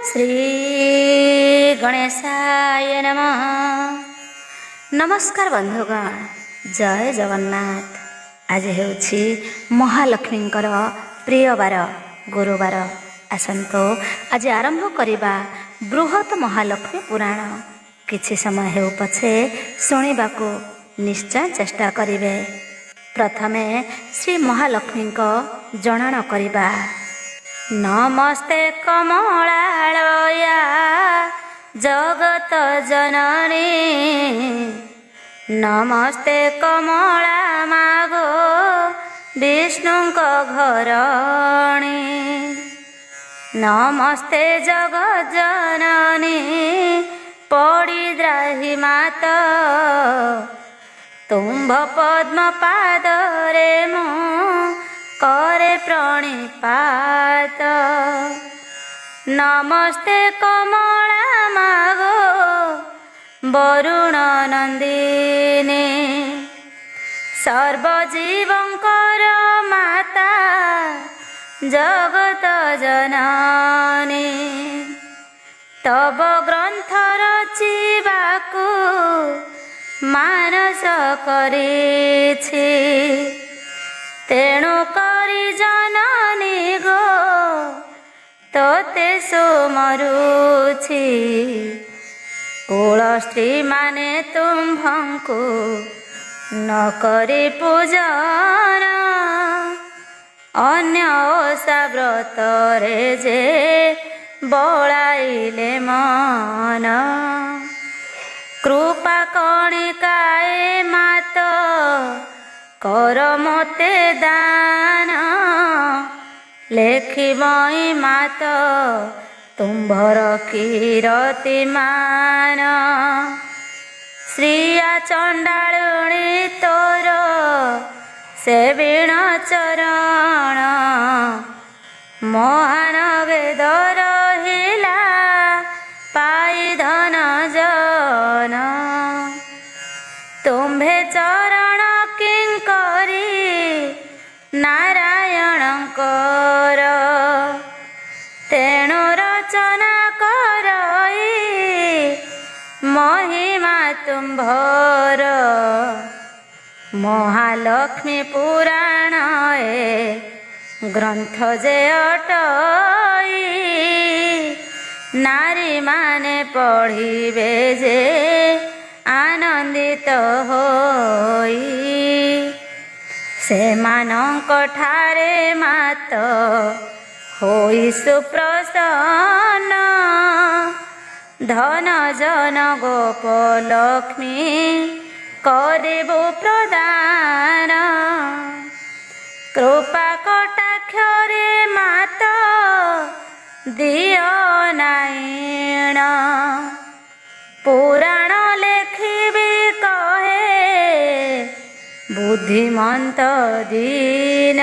श्री गणेशाय नमः। नमस्कार बंधुगण, जय जगन्नाथ। आज हेउछि महालक्ष्मींकर प्रिय बार गुरुवार। आसंतो आज आरंभ करिबा बृहत महालक्ष्मी पुराण। किछि समय हेउ पछे शुणिबाकू निश्चय चेष्टा करिवे। प्रथमे श्री महालक्ष्मी को जणाण करिबा। नमस्ते कमलालया जगत जननी, नमस्ते कमला मागो विष्णु घरणी, नमस्ते जगत जननी पड़िद्राहि मात, तुम्भ पद्म पादरे मु करे प्रणिपात। नमस्ते कमला मागो वरुण नंदिनी, सर्वजीवंकर माता जगत जननी, तब ग्रंथ रचिबाकू मानस करिछि, तेणु करी जननी गो तोते सुमरुछि। कुल स्त्री माने तुम्भंकु न करी पूजन, अन्य ओषा व्रत रे जे बळाइले मन, कृपा कणिकाए मात कर मते दान, लेखिबई मात तुम्भर कीरति मान। श्रिया चंडालुणी तोर सेविण चरण, महान वेद रहिला पाई धन जन, तुम्भे चरण किंकरी नारायणंकर, तेणु रचना करई महिमा तुम्भर। महालक्ष्मी पुराण ग्रंथ जे अटई, नारी माने पढ़िबे जे आनंदित होई, सेमानंक ठारे मात होई सुप्रसन्न, धन जन गोप लक्ष्मी करिबु प्रदान। कृपा कटाक्षरे मात दियो नारायण, पुराण लेखिबी कहे बुद्धिमंत दीन।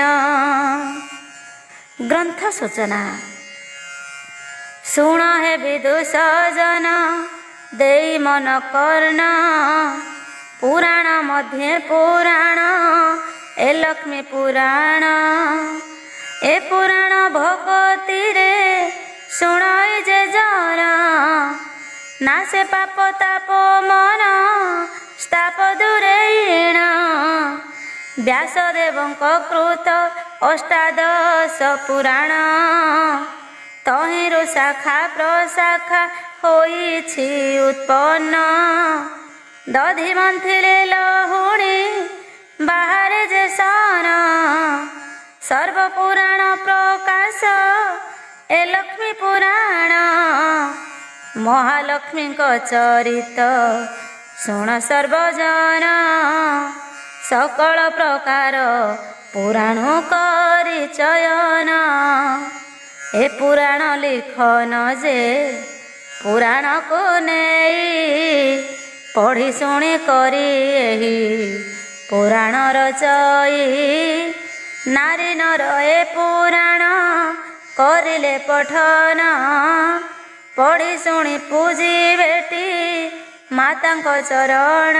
ग्रंथ सूचना। शुण हे विदुष जन देई मन कर्ण, पुराण मध्ये पुराण ए लक्ष्मी पुराण। ए पुराण भगति रे शुणई जे जन, नासे पाप ताप मन स्ताप दूरेण। व्यासदेवंक कृत अष्टादश पुराण, तहिंरु शाखा प्रशाखा होइछि उत्पन्न। दधि मंथिले लहुणी बाहरे जे सन, सर्व पुराण प्रकाश ए लक्ष्मी पुराण। महालक्ष्मी को चरित शुण सर्वजन, सकल प्रकार पुराण करि चयन। ए पुराण लिखन जे पुराण को नेई, पढ़ी शुणी करी एही पुराण रचई। नारी नर ए पुराण करिले पठन, पढ़ी शुणी पूजी बेटी मातांको चरण।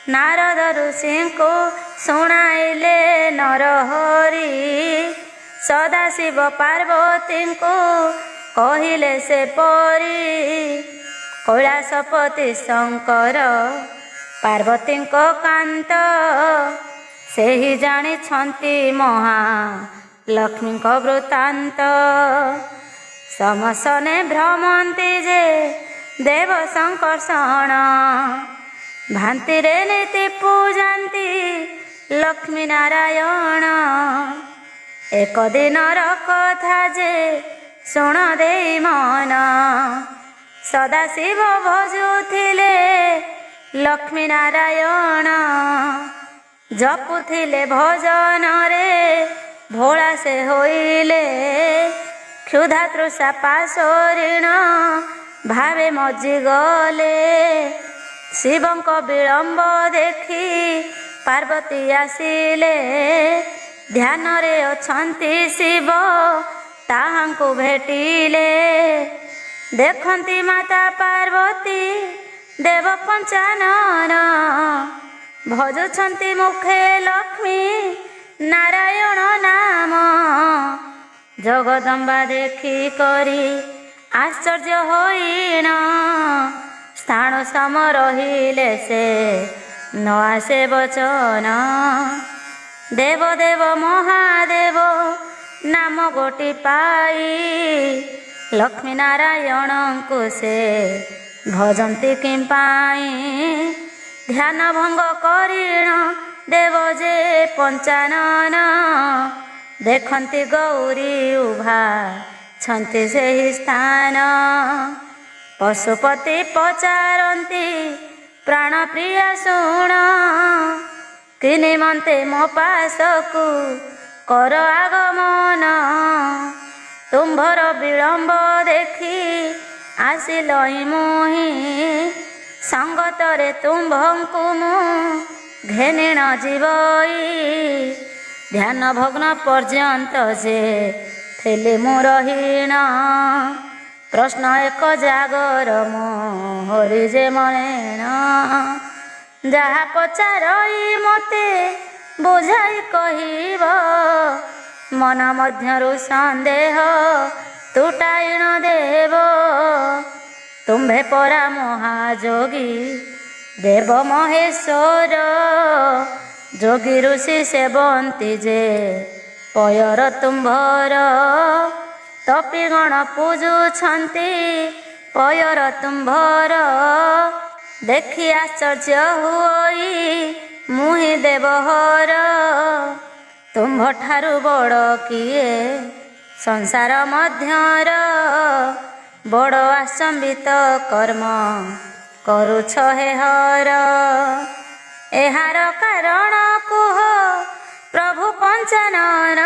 नारद ऋषि को शुणाइले नरहरि, सदाशिव पार्वती को କହିଲେ ସେ ପରି କୈଳାସପତି ଶଙ୍କର ପାର୍ବତୀଙ୍କ କାନ୍ତ ସେହି ଜାଣିଛନ୍ତି ମହା ଲକ୍ଷ୍ମୀଙ୍କ ବୃତ୍ତାନ୍ତ। ସମସ୍ତନେ ଭ୍ରମନ୍ତି ଯେ ଦେବ ସଂକର୍ଷଣ ଭାନ୍ତିରେ ନୀତି ପୂଜାନ୍ତି ଲକ୍ଷ୍ମୀ ନାରାୟଣ। ଏକ ଦିନର କଥା ଯେ ଶୁଣ ଦେଇ ମନ ସଦାଶିବ ଭଜୁଥିଲେ ଲକ୍ଷ୍ମୀ ନାରାୟଣ। ଜପୁଥିଲେ ଭଜନରେ ଭୋଳା ସେ ହୋଇଲେ କ୍ଷୁଧା ତୃଷା ପାଶୋରିଣ ଭାବେ ମଜିଗଲେ। ଶିବଙ୍କ ବିଳମ୍ବ ଦେଖି ପାର୍ବତୀ ଆସିଲେ ଧ୍ୟାନରେ ଅଛନ୍ତି ଶିବ ତାହାଙ୍କୁ ଭେଟିଲେ। ଦେଖନ୍ତି ମାତା ପାର୍ବତୀ ଦେବ ପଞ୍ଚାନନ ଭଜୁଛନ୍ତି ମୁଖେ ଲକ୍ଷ୍ମୀ ନାରାୟଣ ନାମ। ଜଗଦମ୍ବା ଦେଖି କରି ଆଶ୍ଚର୍ଯ୍ୟ ହୋଇଣ ସ୍ଥାଣ ସମ ରହିଲେ ସେ ନ ଆସେ ବଚନ। ଦେବ ଦେବ ମହାଦେବ ନାମ ଗୋଟି ପାଇ ଲକ୍ଷ୍ମୀ ନାରାୟଣଙ୍କୁ ସେ ଭଜନ୍ତି କିମ୍ପାଇଁ। ଧ୍ୟାନ ଭଙ୍ଗ କରିଣ ଦେବ ଯେ ପଞ୍ଚାନନ ଦେଖନ୍ତି ଗୌରୀ ଉଭା ଛନ୍ତି ସେହି ସ୍ଥାନ। ପଶୁପତି ପଚାରନ୍ତି ପ୍ରାଣ ପ୍ରିୟା ଶୁଣ କି ନିମନ୍ତେ ମୋ ପାଶକୁ କର ଆଗମନ। ତୁମ୍ଭର ବିଳମ୍ବ ଦେଖି ଆସିଲଇଁ ମୁହିଁ ସଙ୍ଗତରେ ତୁମ୍ଭଙ୍କୁ ମୁଁ ଘେନିଣ ଯିବଇ। ଧ୍ୟାନ ଭଗ୍ନ ପର୍ଯ୍ୟନ୍ତ ଯେ ଥିଲି ମୁଁ ରହିଣ ପ୍ରଶ୍ନ ଏକ ଜାଗର ମୋହରି ଯେ ମନେଣ। ଯାହା ପଚାରଇ ମୋତେ ବୁଝାଇ କହିବ ମନ ମଧ୍ୟରୁ ସନ୍ଦେହ ତୁଟାଇଣ ଦେବ। ତୁମ୍ଭେ ପରା ମହାଯୋଗୀ ଦେବ ମହେଶ୍ୱର ଯୋଗୀ ଋଷି ସେବନ୍ତି ଯେ ପୟର ତୁମ୍ଭର। ତପିଗଣ ପୂଜୁଛନ୍ତି ପୟର ତୁମ୍ଭର ଦେଖି ଆଶ୍ଚର୍ଯ୍ୟ ହୋଇ ମୁହିଁ ଦେବହର। ତୁମ୍ଭଠାରୁ ବଡ଼ କିଏ ସଂସାର ମଧ୍ୟର ବଡ଼ ଆଚମ୍ବିତ କର୍ମ କରୁଛ ହେ ହର। ଏହାର କାରଣ କୁହ ପ୍ରଭୁ ପଞ୍ଚାନନ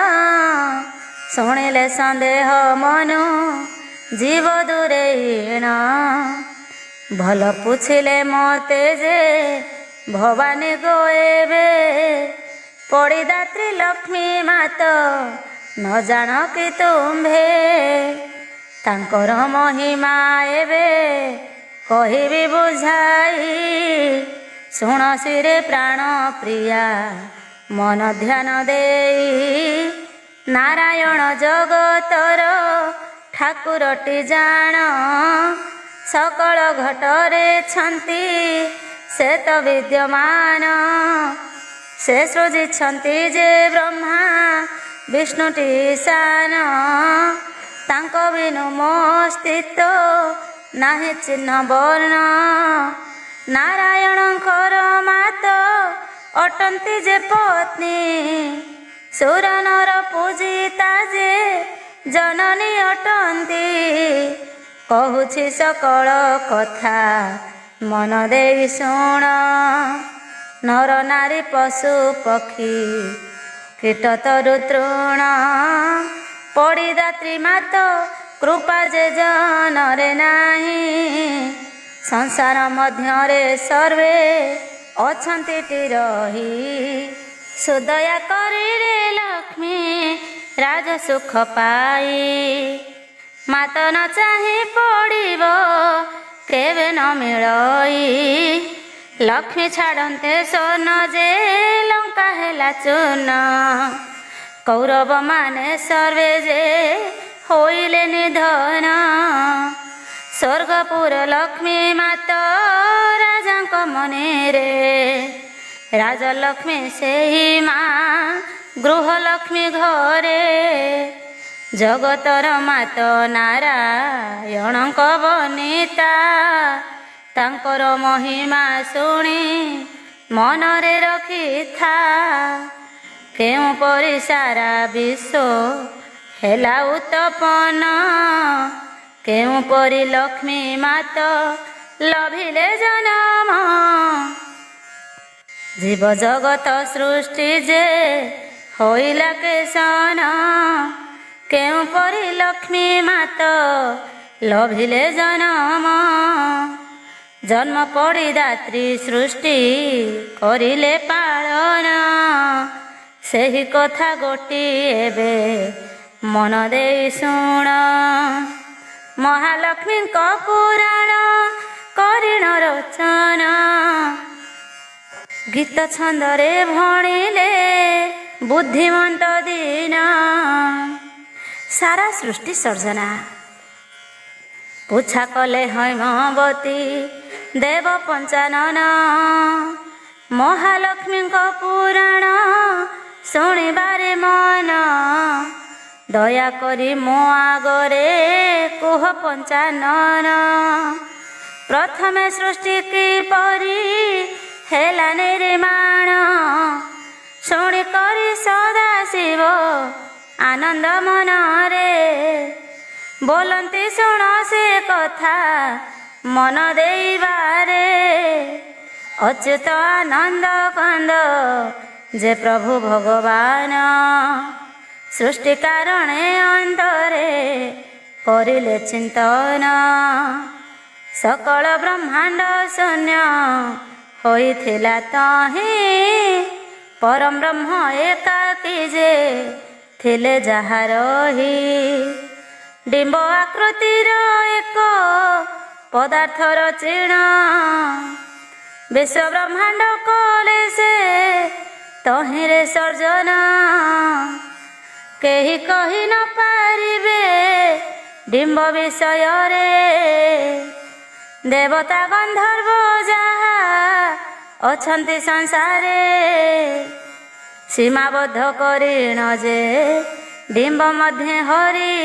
ଶୁଣିଲେ ସନ୍ଦେହ ମନୁ ଜୀବ ଦୂରେଇଣ। ଭଲ ପୁଛିଲେ ମୋତେ ଯେ ଭବାନୀ ଗୋଏବେ ପଡ଼ିଦାତ୍ରୀ ଲକ୍ଷ୍ମୀ ମାତ ନ ଜାଣ କି ତୁମ୍ଭେ। ତାଙ୍କର ମହିମା ଏବେ କହିବି ବୁଝାଇ ଶୁଣ ଶିରେ ପ୍ରାଣ ପ୍ରିୟା ମନ ଧ୍ୟାନ ଦେଇ। ନାରାୟଣ ଜଗତର ଠାକୁରଟି ଜାଣ ସକଳ ଘଟରେ ଛନ୍ତି ସେ ତ ବିଦ୍ୟମାନ। ସେ ସୃଜିଛନ୍ତି ଯେ ବ୍ରହ୍ମା ବିଷ୍ଣୁଟି ଈଶାନ ତାଙ୍କ ବିନୁ ମୋ ଅସ୍ତିତ୍ୱ ନାହିଁ ଚିହ୍ନ ବର୍ଣ୍ଣ। ନାରାୟଣଙ୍କର ମାତ ଅଟନ୍ତି ଯେ ପତ୍ନୀ ସୁର ନର ପୂଜିତା ଯେ ଜନନୀ ଅଟନ୍ତି। କହୁଛି ସକଳ କଥା ମନ ଦେଇ ଶୁଣ ନର ନାରୀ ପଶୁ ପକ୍ଷୀ କୀଟ ତରୁ ତୃଣ। ପଡ଼ିଦାତ୍ରୀ ମାତ କୃପା ଯେ ଜନରେ ନାହିଁ ସଂସାର ମଧ୍ୟରେ ସର୍ବେ ଅଛନ୍ତି ରହି। ସୁଦୟା କରିରେ ଲକ୍ଷ୍ମୀ ରାଜ ସୁଖ ପାଇ ମାତ ନ ଚାହିଁ ପଡ଼ିବ କେବେ ନ ମିଳଇ। ଲକ୍ଷ୍ମୀ ଛାଡ଼ନ୍ତେ ସ୍ୱର୍ଣ୍ଣ ଯେ ଲଙ୍କା ହେଲା ଚୂନ କୌରବ ମାନେ ସର୍ବେ ଯେ ହୋଇଲେ ନିଧନ। ସ୍ୱର୍ଗପୁର ଲକ୍ଷ୍ମୀ ମାତ ରାଜାଙ୍କ ମନେରେ, ରାଜଲକ୍ଷ୍ମୀ ସେହି ମା ଗୃହଲକ୍ଷ୍ମୀ ଘରେ। ଜଗତର ମାତ ନାରାୟଣଙ୍କ ବନିତା, ତାଙ୍କର ମହିମା ଶୁଣି ମନରେ ରଖିଥା। କେଉଁପରି ସାରା ବିଶ୍ୱ ହେଲା ଉତ୍ତପନ, କେଉଁପରି ଲକ୍ଷ୍ମୀ ମାତ ଲଭିଲେ ଜନମ। ଜୀବ ଜଗତ ସୃଷ୍ଟି ଯେ ହୋଇଲା କେଶନ, କେଉଁପରି ଲକ୍ଷ୍ମୀ ମାତ ଲଭିଲେ ଜନମ। ଜନ୍ମ ପଡ଼ି ଦାତ୍ରୀ ସୃଷ୍ଟି କରିଲେ ପାଳନ, ସେହି କଥା ଗୋଟିଏ ଏବେ ମନ ଦେଇ ଶୁଣ। ମହାଲକ୍ଷ୍ମୀଙ୍କ ପୁରାଣ କରିଣ ରଚନ, ଗୀତ ଛନ୍ଦରେ ଭଣିଲେ ବୁଦ୍ଧିମନ୍ତ ଦିନ। ସାରା ସୃଷ୍ଟି ସର୍ଜନା ପୁଛା କଲେ ହୈମବତୀ ଦେବ ପଞ୍ଚାନନ। ମହାଲକ୍ଷ୍ମୀଙ୍କ ପୁରାଣ ଶୁଣିବାରେ ମନ, ଦୟାକରି ମୋ ଆଗରେ କୁହ ପଞ୍ଚାନନ। ପ୍ରଥମେ ସୃଷ୍ଟି କିପରି ହେଲା ନିର୍ମାଣ, ଶୁଣି କରି ସଦାଶିବ ଆନନ୍ଦ ମନରେ। ବୋଲନ୍ତି ଶୁଣ ସେ କଥା ମନ ଦେଇବାରେ, ଅଚ୍ୟୁତ ଆନନ୍ଦ କନ୍ଦ ଯେ ପ୍ରଭୁ ଭଗବାନ। ସୃଷ୍ଟି କାରଣେ ଅନ୍ତରେ କରିଲେ ଚିନ୍ତନ, ସକଳ ବ୍ରହ୍ମାଣ୍ଡ ଶୂନ୍ୟ ହୋଇଥିଲା ତହିଁ। ପରମ ବ୍ରହ୍ମ ଏକାକୀ ଯେ ଥିଲେ ଯାହା ରହି, ଡିମ୍ବ ଆକୃତିର ଏକ ପଦାର୍ଥର ଚିଣ। ବିଶ୍ୱ ବ୍ରହ୍ମାଣ୍ଡ କଲେ ସେ ତହିଁରେ ସର୍ଜନ, କେହି କହି ନ ପାରିବେ ଡିମ୍ବ ବିଷୟରେ। ଦେବତା ଗନ୍ଧର୍ବ ଯାହା ଅଛନ୍ତି ସଂସାରେ, ସୀମାବଦ୍ଧ କରିଣ ଯେ ଡିମ୍ବ ମଧ୍ୟ ହରି।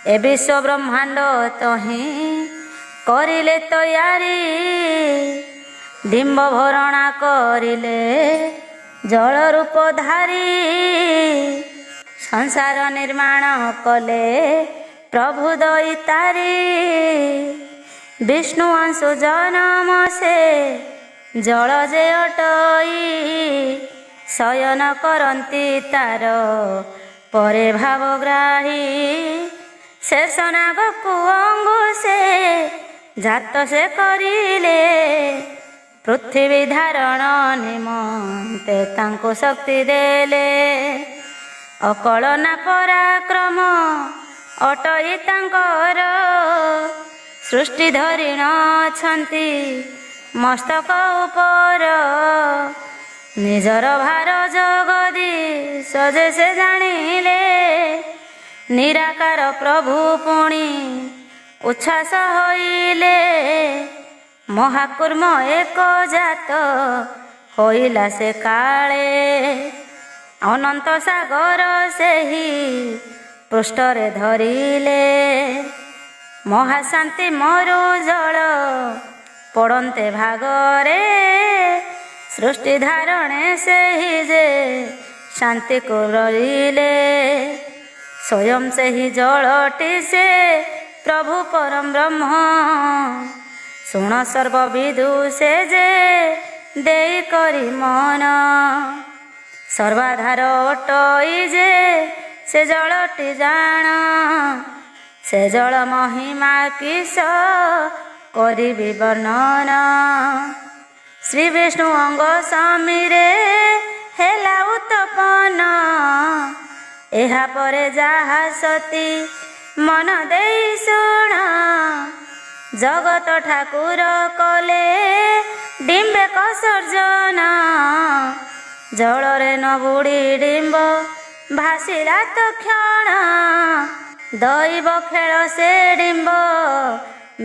ଏ ବିଶ୍ୱ ବ୍ରହ୍ମାଣ୍ଡ ତହିଁ କରିଲେ ତୟାରୀ, ଡିମ୍ବ ଭରଣା କରିଲେ ଜଳ ରୂପ ଧାରୀ। ସଂସାର ନିର୍ମାଣ କଲେ ପ୍ରଭୁ ଦଇତାରି, ବିଷ୍ଣୁ ଅଂଶୁ ଜନମ ସେ ଜଳ ଯେ ଅଟଇ। ଶୟନ କରନ୍ତି ତାର ପରେ ଭାବଗ୍ରାହୀ, ଶେଷନାଗକୁ ଅଙ୍ଗୁ ସେ ଜାତ ସେ କରିଲେ। ପୃଥିବୀ ଧାରଣ ନିମନ୍ତେ ତାଙ୍କୁ ଶକ୍ତି ଦେଲେ, ଅକଳନା ପରାକ୍ରମ ଅଟଇ ତାଙ୍କର। ସୃଷ୍ଟି ଧରିଣ ଅଛନ୍ତି ମସ୍ତକ ଉପର, ନିଜର ଭାର ଜଗଦି ସଜେ ସେ ଜାଣିଲେ। ନିରାକାର ପ୍ରଭୁ ପୁଣି ଉଚ୍ଛ୍ୱାସ ହୋଇଲେ, ମହାକୁର୍ମ ଏକ ଜାତ ହୋଇଲା ସେ କାଳେ। ଅନନ୍ତ ସାଗର ସେହି ପୃଷ୍ଠରେ ଧରିଲେ, ମହାଶାନ୍ତି ମରୁ ଜଳ ପଡ଼ନ୍ତେ ଭାଗରେ। ସୃଷ୍ଟି ଧାରଣେ ସେହି ଯେ ଶାନ୍ତିକୁ ରହିଲେ, ସ୍ୱୟଂ ସେହି ଜଳଟି ସେ ପ୍ରଭୁ ପରମ ବ୍ରହ୍ମ। ଶୁଣ ସର୍ବବିଦୁ ସେ ଯେ ଦେଇ କରି ମନ, ସର୍ବାଧାର ଅଟଇ ଯେ ସେ ଜଳଟି ଜାଣ। ସେ ଜଳ ମହିମା କିସ କରିବି ବର୍ଣ୍ଣନ, ଶ୍ରୀ ବିଷ୍ଣୁ ଅଙ୍ଗ ସମୀରେ ହେଲା ଉତ୍ତପନ। ଏହା ପରେ ଯାହା ସତୀ ମନ ଦେଇ ଶୁଣ, ଜଗତ ଠାକୁର କଲେ ଡିମ୍ବେକ ସର୍ଜନ। ଜଳରେ ନ ବୁଡ଼ି ଡିମ୍ବ ଭାସିଲା ତକ୍ଷଣ ଦୈବ ଖେଳ ସେ ଡିମ୍ବ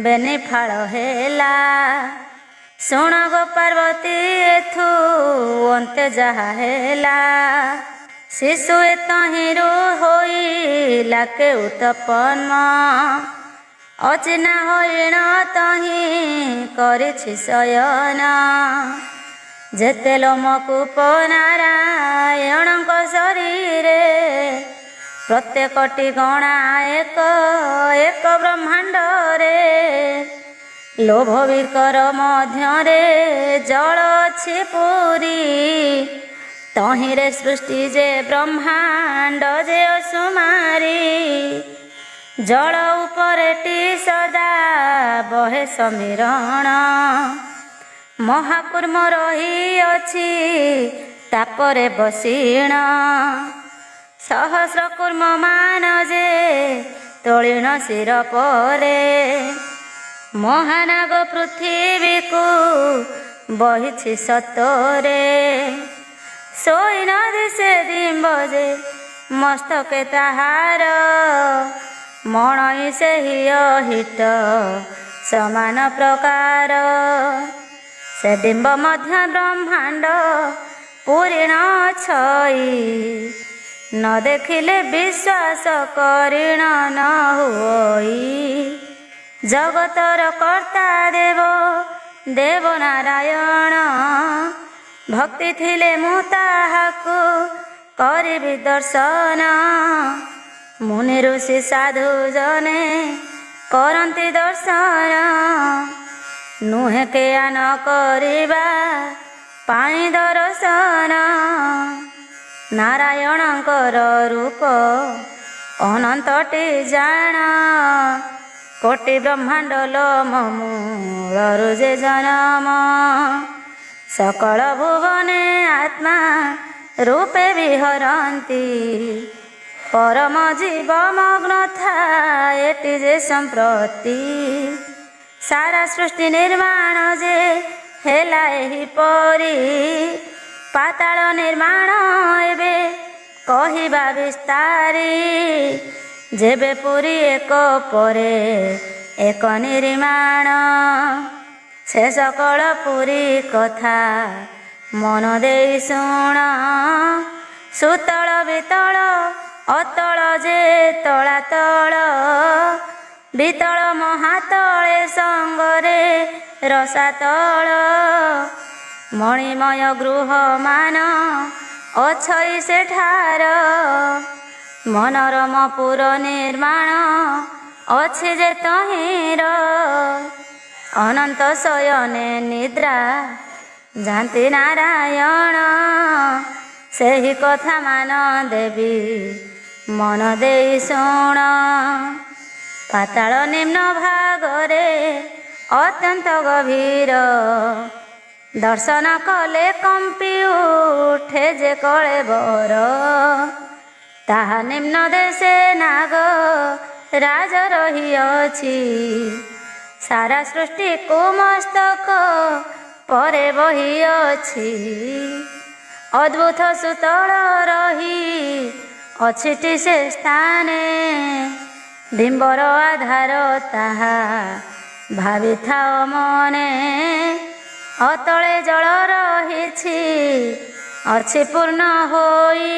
ବେନିଫାଳ ହେଲା। ଶୁଣ ଗୋ ପାର୍ବତୀ ଏଥୁ ଅନ୍ତେ ଯାହା ହେଲା। ଶିଶୁ ଏ ତହିଁରୁ ହୋଇଲା କେଉତପନ୍ମ ଅଚିହ୍ନା ହରିଣ ତହିଁ କରିଛି ଶୟନ। ଯେତେ ଲୋମକୂପ ନାରାୟଣଙ୍କ ଶରୀରେ ପ୍ରତ୍ୟେକଟି ଗଣା ଏକ ଏକ ବ୍ରହ୍ମାଣ୍ଡରେ। ଲୋଭ ବିକର ମଧ୍ୟରେ ଜଳ ଅଛି ପୁରୀ ତହିଁରେ ସୃଷ୍ଟି ଯେ ବ୍ରହ୍ମାଣ୍ଡ ଯେ ଅସୁମାରୀ। ଜଳ ଉପରେଟି ସଦା ବହେ ସମୀରଣ ମହାକୁର୍ମ ରହିଅଛି ତାପରେ ବସିଣ। ସହସ୍ର କୁର୍ମ ମାନ ଯେ ତୋଳିଣ ଶିର ପରେ ମହାନାଗ ପୃଥିବୀକୁ ବହିଛି ସତରେ। ଶୋଇ ନ ଦିଶେ ଡିମ୍ବ ଯେ ମସ୍ତକେ ତାହାର ମଣଇ ସେହି ଅହିଟ ସମାନ ପ୍ରକାର। ସେ ଡିମ୍ବ ମଧ୍ୟ ବ୍ରହ୍ମାଣ୍ଡ ପୂରିଣ ଛଇ ନ ଦେଖିଲେ ବିଶ୍ୱାସ କରିଣ ନ ହୁଅଇ। ଜଗତର କର୍ତ୍ତା ଦେବ ଦେବ ନାରାୟଣ ଭକ୍ତି ଥିଲେ ମୁଁ ତାହାକୁ କରିବି ଦର୍ଶନ। ମୁନି ଋଷି ସାଧୁ ଜନେ କରନ୍ତି ଦର୍ଶନ ନୁହେଁ କେୟା ନ କରିବା ପାଇଁ ଦର୍ଶନ। ନାରାୟଣଙ୍କର ରୂପ ଅନନ୍ତଟି ଜାଣ କୋଟି ବ୍ରହ୍ମାଣ୍ଡ ଲୋମ ମୂଳରୁ ଯେ ଜନମ। ସକଳ ଭୁବନେ ଆତ୍ମା ରୂପେ ବିହରନ୍ତି ପରମ ଜୀବ ମଗ୍ନ ଥାଏଟି ଯେ ସମ୍ପ୍ରତି। ସାରା ସୃଷ୍ଟି ନିର୍ମାଣ ଯେ ହେଲା ଏହିପରି ପାତାଳ ନିର୍ମାଣ ଏବେ କହିବା ବିସ୍ତାରୀ। ଯେବେ ପୁରୀ ଏକ ପରେ ଏକ ନିର୍ମାଣ ସେ ସକଳ ପୁରୀ କଥା ମନ ଦେଇ ଶୁଣ। ସୁତଳ ବିତଳ ଅତଳ ଯେ ତଳାତଳ ବିତଳ ମହାତଳେ ସଙ୍ଗରେ ରସାତଳ। ମଣିମୟ ଗୃହ ମାନ ଅଛଇ ସେଠାର ମନୋରମ ପୁର ନିର୍ମାଣ ଅଛି ଯେ ତହିଁର। ଅନନ୍ତ ଶୟନେ ନିଦ୍ରା ଯାନ୍ତି ନାରାୟଣ ସେହି କଥା ମାନ ଦେବି ମନ ଦେଇ ଶୁଣ। ପାତାଳ ନିମ୍ନ ଭାଗରେ ଅତ୍ୟନ୍ତ ଗଭୀର ଦର୍ଶନ କଲେ କମ୍ପି ଉଠେ ଯେ କଳେବର। ତାହା ନିମ୍ନ ଦେଶେ ନାଗ ରାଜ ରହିଅଛି ସାରା ସୃଷ୍ଟିକୁ ମସ୍ତକ ପରେ ବହିଅଛି। ଅଦ୍ଭୁତ ସୁତଳ ରହି ଅଛିଟି ସେ ସ୍ଥାନେ ଡିମ୍ବର ଆଧାର ତାହା ଭାବିଥାଅ ମନେ। ଅତଳେ ଜଳ ରହିଛି ଅଛି ପୂର୍ଣ୍ଣ ହୋଇ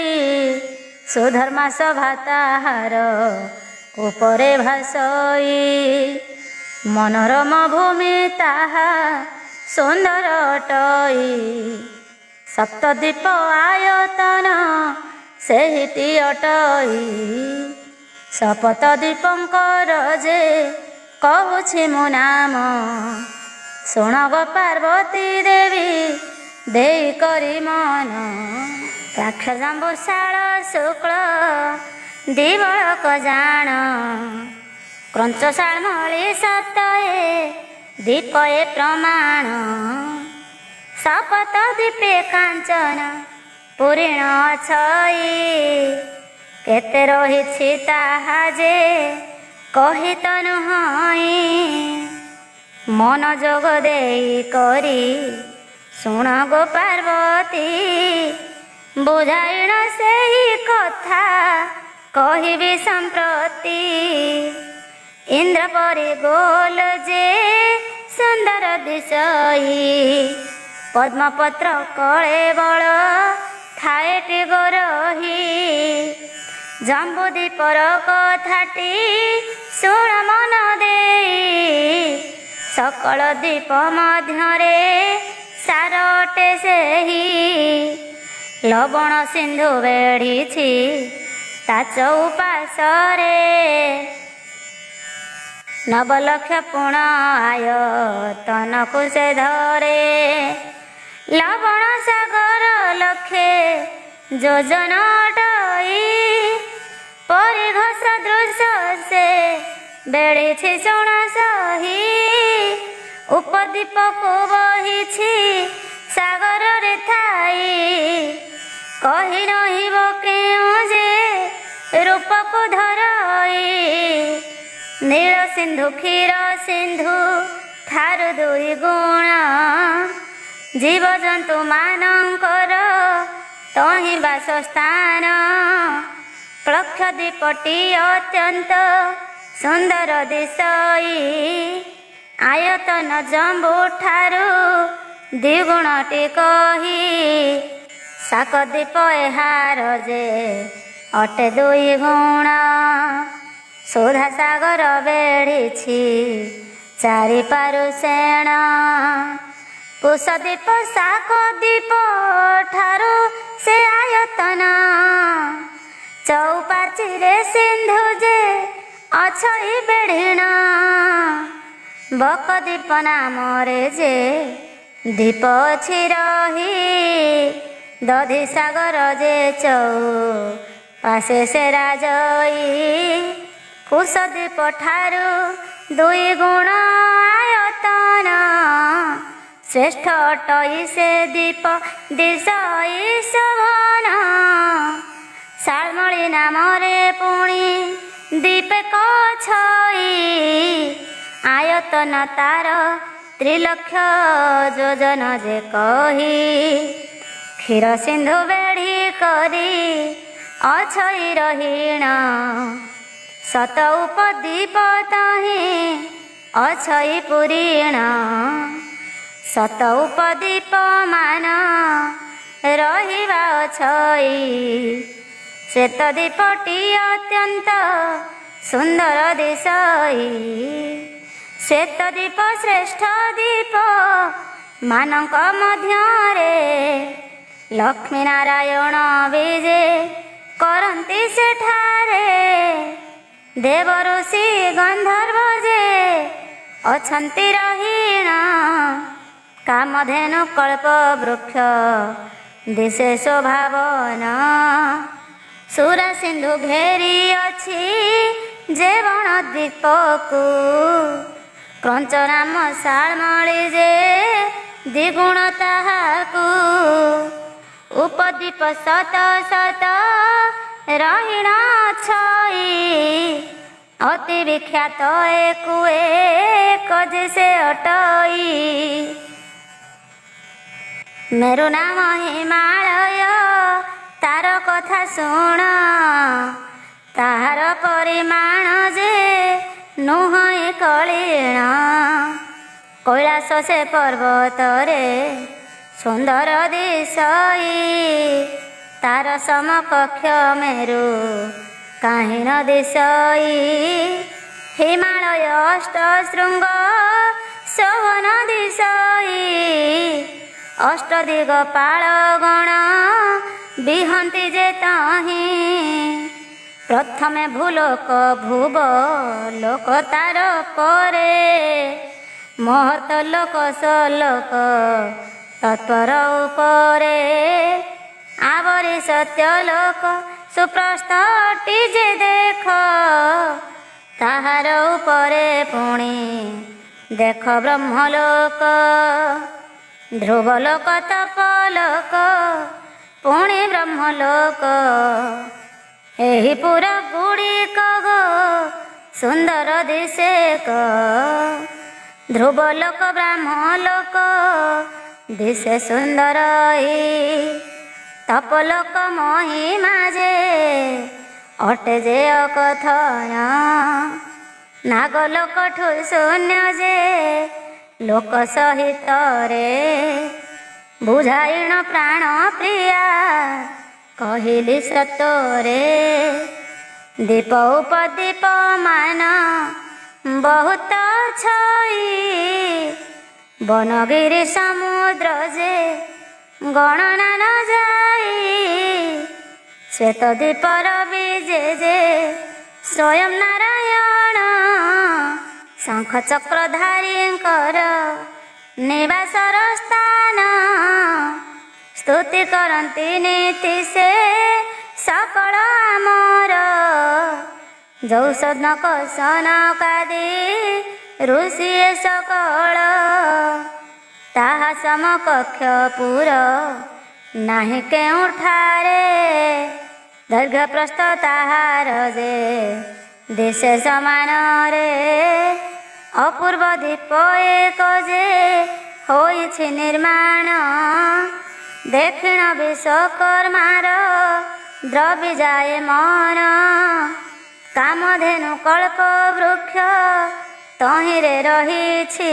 ସୁଧର୍ମା ସଭା ତାହାର ଉପରେ ଭାସଇ। ମନୋରମ ଭୂମି ତାହା ସୁନ୍ଦର ଅଟଇ ସପ୍ତଦ୍ୱୀପ ଆୟତନ ସେହିଟି ଅଟଇ। ଶପଥ ଦୀପଙ୍କର ଯେ କହୁଛି ମୁଁ ନାମ ଶୁଣ ଗୋ ପାର୍ବତୀ ଦେବୀ ଦେଇ କରି ମନ। କାକ୍ଷଜାମ୍ବୁଶାଳ ଶୁକ୍ଳ ଦିବଳକ ଜାଣ କ୍ରଞ୍ଚ ଶାଳମଳି ସପ୍ତଏ ଦୀପଏ ପ୍ରମାଣ। ଶପଥ ଦୀପେ କାଞ୍ଚନ ପୂରିଣ ଅଛଇ କେତେ ରହିଛି ତାହା ଯେ କହିତ ନୁହଁଇ। ମନୋଯୋଗ ଦେଇ କରି ଶୁଣ ଗୋ ପାର୍ବତୀ ବୁଝାଇଣ ସେହି କଥା କହିବି ସମ୍ପ୍ରତି। ଇନ୍ଦ୍ର ପରି ଗୋଲ ଯେ ସୁନ୍ଦର ଦିଶଇ, ପଦ୍ମପତ୍ର କଳେ ବଳ ଥାଏଟି ଗୋରହି। ଜମ୍ବୁଦୀପର କଥାଟି ଶୁଣ ମନ ଦେଇ, ସକଳ ଦ୍ୱୀପ ମଧ୍ୟରେ ସାର ଅଟେ ସେହି। ଲବଣ ସିନ୍ଧୁ ବେଢ଼ିଛି ତା ଚଉପାଶରେ, ନବଲକ୍ଷ ପୁଣ ଆୟତନକୁ ସେ ଧରେ। ଲବଣ ସାଗର ଲକ୍ଷେ ଯୋଜନ ଅଟଇ, ପରିଘ ସଦୃଶ ସେ ବେଢ଼ିଛି ଶୁଣ ସହି। ଉପଦ୍ୱୀପକୁ ବହିଛି ସାଗରରେ ଥାଇ, କହି ରହିବ କେଉଁ ଯେ ରୂପକୁ ଧରଇ। ନୀଳ ସିନ୍ଧୁ କ୍ଷୀର ସିନ୍ଧୁ ଠାରୁ 2 ଗୁଣ, ଜୀବଜନ୍ତୁ ମାନଙ୍କର ତହିଁ ବାସସ୍ଥାନ। ପ୍ଳକ୍ଷ ଦ୍ୱୀପଟି ଅତ୍ୟନ୍ତ ସୁନ୍ଦର ଦିଶଇ, ଆୟତନ ଜମ୍ବୁ ଠାରୁ 2 ଗୁଣଟି କହି। ଶାକଦ୍ୱୀପ ଏହାର ଯେ ଅଟେ 2 ଗୁଣ, ସୁଧା ସାଗର ବେଢ଼ିଛି ଚାରିପାରୁ ସେଣ। କୁଶଦ୍ୱୀପ ଶାକଦ୍ୱୀପ ଠାରୁ ସେ ଆୟତନ, ଚଉପାଚିରେ ସିନ୍ଧୁ ଯେ ଅଛଇ ବେଢ଼ିଣ। ବକଦ୍ୱୀପ ନାମରେ ଯେ ଦ୍ୱୀପ ଅଛି ରହି, ଦଧି ସାଗର ଯେ ଚଉପାଶେ ସେ ରାଜଇ। କୁଶଦ୍ୱୀପ ଠାରୁ 2 ଗୁଣ ଆୟତନ, ଶ୍ରେଷ୍ଠ ଅଟଇ ସେ ଦ୍ୱୀପ ଦିଶଇ ଶୋଭନ। ଶାଳମଳୀ ନାମରେ ପୁଣି ଦ୍ୱୀପେ କଛଇ, ଆୟତନ ତାର 3 ଲକ୍ଷ ଯୋଜନ ଯେ କହି। କ୍ଷୀର ସିନ୍ଧୁ ବେଢ଼ି କରି ଅଛଇ ରହିଣ, ଶତ ଉପଦ୍ୱୀପ ତହିଁ ଅଛଇ ପୁରୀଣ। ଶତ ଉପଦ୍ୱୀପ ମାନ ରହିବା ଅଛଇ, ଶ୍ଵେତଦ୍ୱୀପଟି ଅତ୍ୟନ୍ତ ସୁନ୍ଦର ଦିଶଇ। ଶ୍ଵେତଦ୍ୱୀପ ଶ୍ରେଷ୍ଠ ଦ୍ୱୀପ ମାନଙ୍କ ମଧ୍ୟରେ, ଲକ୍ଷ୍ମୀ ନାରାୟଣ ବିଜେ କରନ୍ତି ସେଠାରେ। ଦେବ ଋଷି ଗନ୍ଧର୍ବ ଯେ ଅଛନ୍ତି ରହିଣ, କାମଧେନୁ କଳ୍ପ ବୃକ୍ଷ ଦିଶେ ଶୋଭାବନ। ସୁର ସିନ୍ଧୁ ଘେରି ଅଛି ଯେ ବଣ ଦ୍ୱୀପକୁ, କ୍ରଞ୍ଚ ନାମ ଶାଳମଳୀ ଯେ 2 ଗୁଣ ତାହାକୁ। ଉପଦ୍ୱୀପ ଶତ ଶତ ରହିଣ ଅଛଇ, ଅତି ବିଖ୍ୟାତ ଏକୁ ଏକ ଯେ ସେ ଅଟଇ। ମେରୁ ନାମ ହିମାଳୟ ତାର କଥା ଶୁଣ, ତାହାର ପରିମାଣ ଯେ ନୁହଁ କଳିଣ। କୈଳାସ ସେ ପର୍ବତରେ ସୁନ୍ଦର ଦିଶଇ, ତାର ସମକକ୍ଷ ମେରୁ କାହିଁ ନ ଦିଶଇ। ହିମାଳୟ ଅଷ୍ଟ ଶୃଙ୍ଗ ଶୋଭନ ଦିଶଇ, ଅଷ୍ଟଦିଗ ପାଳଗଣ ବିହନ୍ତି ଯେ ତହିଁ। ପ୍ରଥମେ ଭୂଲୋକ ଭୁବ ଲୋକ ତାର ପରେ, ମହତ ଲୋକ ସଲୋକ ତତ୍ପର ଉପରେ। ଆବରି ସତ୍ୟ ଲୋକ ସୁପ୍ରସ୍ତଟି ଯେ ଦେଖ, ତାହାର ଉପରେ ପୁଣି ଦେଖ ବ୍ରହ୍ମଲୋକ। ଧ୍ରୁବଲୋକ ତପଲୋକ ପୁଣି ବ୍ରହ୍ମଲୋକ, ଏହି ପୁର ଗୁଡ଼ିକ ଗୋ ସୁନ୍ଦର ଦିଶେକ। ଧ୍ରୁବଲୋକ ବ୍ରହ୍ମଲୋକ ଦିଶେ ସୁନ୍ଦର, ତପଲୋକ ମହିମା ଯେ ଅଟେ ଯେ ଅକଥନ, ନାଗଲୋକଠୁ ଶୂନ୍ୟ ଯେ ଲୋକ ସହିତରେ, ବୁଝାଇଣ ପ୍ରାଣ ପ୍ରିୟା କହିଲି ସତରେ। ଦୀପ ଉପଦୀପ ମାନ ବହୁତ ଛଇ, ବନଗିରି ସମୁଦ୍ର ଯେ ଗଣନା ନ ଯାଇ, ଶ୍ଵେତ ଦୀପର ବିଜେ ଯେ ସ୍ୱୟଂ ନାରାୟଣ, ଶଙ୍ଖ ଚକ୍ରଧାରୀଙ୍କର ନିବାସର ସ୍ଥାନ, ସ୍ତୁତି କରନ୍ତି ନୀତି ସେ ସକଳ ଆମର, ଯୌଷଧକ ସନକାଦି ଋଷି ସକଳ, ତାହା ସମକକ୍ଷ ପୁର ନାହିଁ କେଉଁଠାରେ, ଦୈର୍ଘ୍ୟ ପ୍ରସ୍ଥ ତାହାର ଯେ ଦିଶେ ସମାନରେ, ଅପୂର୍ବ ଦୀପ ଏକ ଯେ ହୋଇଛି ନିର୍ମାଣ, ଦେଖିଣ ବିଶ୍ୱକର୍ମାର ଦ୍ରବି ଯାଏ ମନ, କାମଧେନୁ କଳ୍ପ ବୃକ୍ଷ ତହିଁରେ ରହିଛି,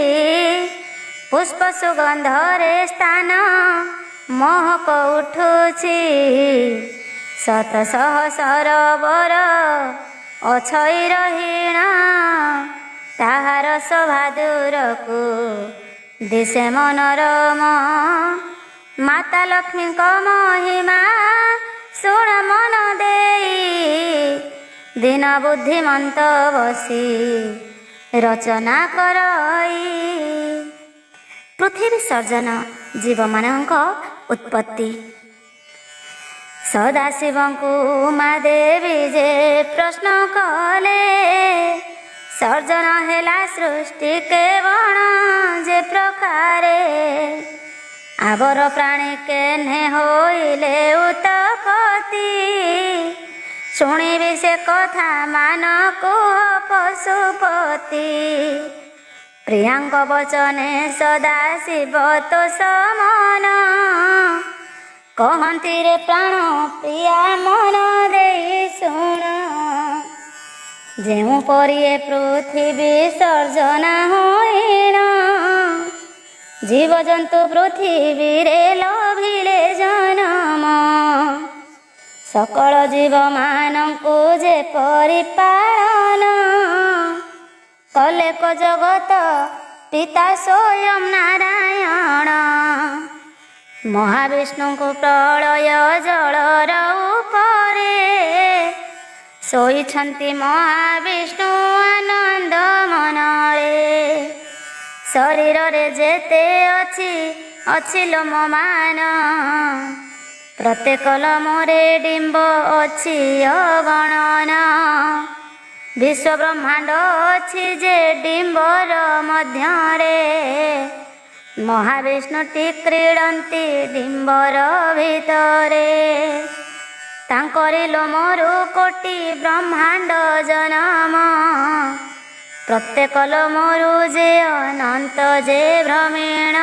ପୁଷ୍ପ ସୁଗନ୍ଧରେ ସ୍ଥାନ ମହକ ଉଠୁଛି, ଶତ ଶହ ସରୋବର ଅଛଇ ରହିଣ, ତାହାର ଶୋଭା ଦୂରକୁ ଦିଶେ ମନୋରମ, ମାତା ଲକ୍ଷ୍ମୀଙ୍କ ମହିମା ଶୁଣ ମନ ଦେଇ, ଦିନ ବୁଦ୍ଧିମନ୍ତ ବସି ରଚନା କରଇ। ପୃଥିବୀ ସର୍ଜନ ଜୀବମାନଙ୍କ ଉତ୍ପତ୍ତି। ସଦାଶିବଙ୍କୁ ଉମା ଦେବୀ ଯେ ପ୍ରଶ୍ନ କଲେ, ସର୍ଜନ ହେଲା ସୃଷ୍ଟି କେବଳ ଯେ ପ୍ରକାରେ, ଆବର ପ୍ରାଣୀ କେହ୍ନେ ହୋଇଲେ ଉତ୍ପତ୍ତି, ଶୁଣିବି ସେ କଥା ମାନ କୁହ ପଶୁପତି, ପ୍ରିୟାଙ୍କ ବଚନେ ସଦାଶିବ ତ ସମନ, କହନ୍ତି ରେ ପ୍ରାଣ ପ୍ରିୟା ମନ ଦେଇ ଶୁଣ, ଯେଉଁପରି ଏ ପୃଥିବୀ ସର୍ଜନା ହୋଇଣ, ଜୀବଜନ୍ତୁ ପୃଥିବୀରେ ଲଭିଲେ ଜନମ, ସକଳ ଜୀବମାନଙ୍କୁ ଯେ ପରିପାଳନ, କଲେ କ ଜଗତ ପିତା ସ୍ୱୟଂ ନାରାୟଣ, ମହାବିଷ୍ଣୁଙ୍କୁ ପ୍ରଳୟ ଜଳର ଉପରେ, ଶୋଇଛନ୍ତି ମହାବିଷ୍ଣୁ ଆନନ୍ଦ ମନରେ, ଶରୀରରେ ଯେତେ ଅଛି ଲୋମ ମାନ, ପ୍ରତ୍ୟେକ ଲୋମରେ ଡିମ୍ବ ଅଛି ଅଗଣନ, ବିଶ୍ୱ ବ୍ରହ୍ମାଣ୍ଡ ଅଛି ଯେ ଡିମ୍ବର ମଧ୍ୟରେ, ମହାବିଷ୍ଣୁଟି କ୍ରୀଡ଼ନ୍ତି ଡିମ୍ବର ଭିତରେ, ତାଙ୍କରି ଲୋମରୁ କୋଟି ବ୍ରହ୍ମାଣ୍ଡ ଜନମ, ପ୍ରତ୍ୟେକ ଲୋମରୁ ଯେ ଅନନ୍ତ ଯେ ଭ୍ରମୀଣ,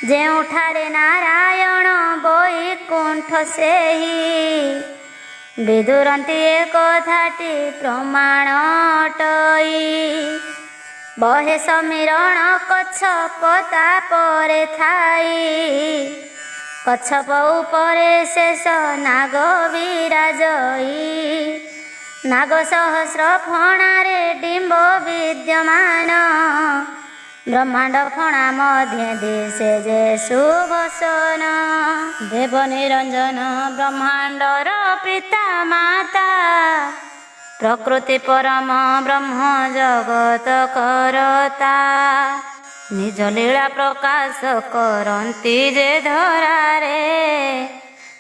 ଯେଉଁଠାରେ ନାରାୟଣ ବୈକୁଣ୍ଠ ସେହି, ବିଦୁରନ୍ତି ଏ କଥାଟି ପ୍ରମାଣ ଅଟଇ, ବହେ ସମୀରଣ କଚ୍ଛପ ତାପରେ ଥାଇ, କଚ୍ଛପ ଉପରେ ଶେଷ ନାଗ ବିରାଜଇ, ନାଗ ସହସ୍ର ଫଣାରେ ଡିମ୍ବ ବିଦ୍ୟମାନ, ବ୍ରହ୍ମାଣ୍ଡ ଫଣା ମଧ୍ୟେ ଦିଶେ ଯେ ସୁଭସନ, ଦେବ ନିରଞ୍ଜନ ବ୍ରହ୍ମାଣ୍ଡର ପିତା ମାତା, ପ୍ରକୃତି ପରମ ବ୍ରହ୍ମ ଜଗତ କରତା, ନିଜ ଲୀଳା ପ୍ରକାଶ କରନ୍ତି ଯେ ଧରାରେ,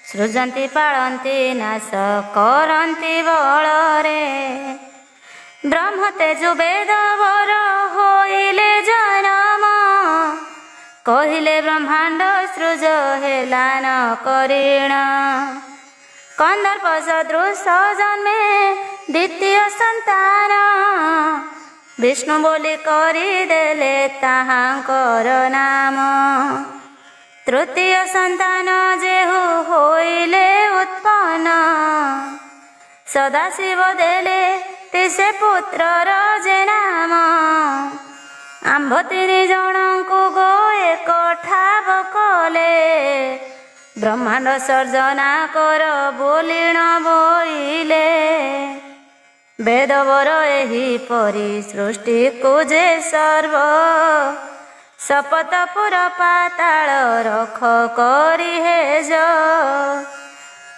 ସୃଜନ୍ତି ପାଳନ୍ତି ନାଶ କରନ୍ତି ବଳରେ, ବ୍ରହ୍ମ ତେଜୁ ବେଦ ବର ହୋଇଲେ ଜନମ, କହିଲେ ବ୍ରହ୍ମାଣ୍ଡ ସୃଜ ହେଲା ନ କରିଣ, କନ୍ଦର୍ପ ସଦୃଶ ଜନ୍ମେ ଦ୍ୱିତୀୟ ସନ୍ତାନ, ବିଷ୍ଣୁ ବୋଲି କରିଦେଲେ ତାହାଙ୍କର ନାମ, ତୃତୀୟ ସନ୍ତାନ ଯେହୁ ହୋଇଲେ ଉତ୍ପନ୍ନ, ସଦାଶିବ ଦେଲେ ସେ ପୁତ୍ରର ଯେ ନାମ। ଆମ୍ଭ 3 ଜଣଙ୍କୁ ଗୋ ଏକ ଠାବ କଲେ, ବ୍ରହ୍ମାଣ୍ଡ ସର୍ଜନା କର ବୋଲିଣ ବୋଇଲେ। ବେଦବର ଏହିପରି ସୃଷ୍ଟିକୁ ଯେ ସର୍ବ, ଶପଥ ପୁର ପାତାଳ ରଖ କରି ହେଜ।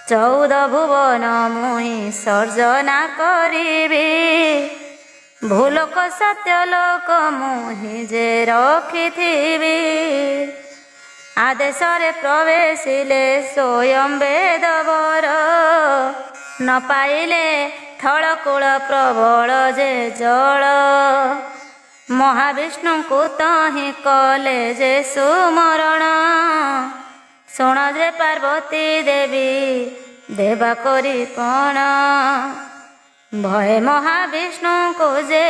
14 ଭୁବନ ମୁହିଁ ସର୍ଜନା କରିବି, ଭୂଲୋକ ସତ୍ୟଲୋକ ମୁହିଁ ଯେ ରଖିଥିବି। ଆଦେଶରେ ପ୍ରବେଶିଲେ ସ୍ୱୟଂ ବେଦବର, ନ ପାଇଲେ ଥଳକୂଳ ପ୍ରବଳ ଯେ ଜଳ। ମହାବିଷ୍ଣୁଙ୍କୁ ତହିଁ କଲେ ଯେ ସୁମରଣ, ଶୁଣ ଯେ ପାର୍ବତୀ ଦେବୀ ଦେବା କରି ପଣ। ଭୟ ମହାବିଷ୍ଣୁଙ୍କୁ ଯେ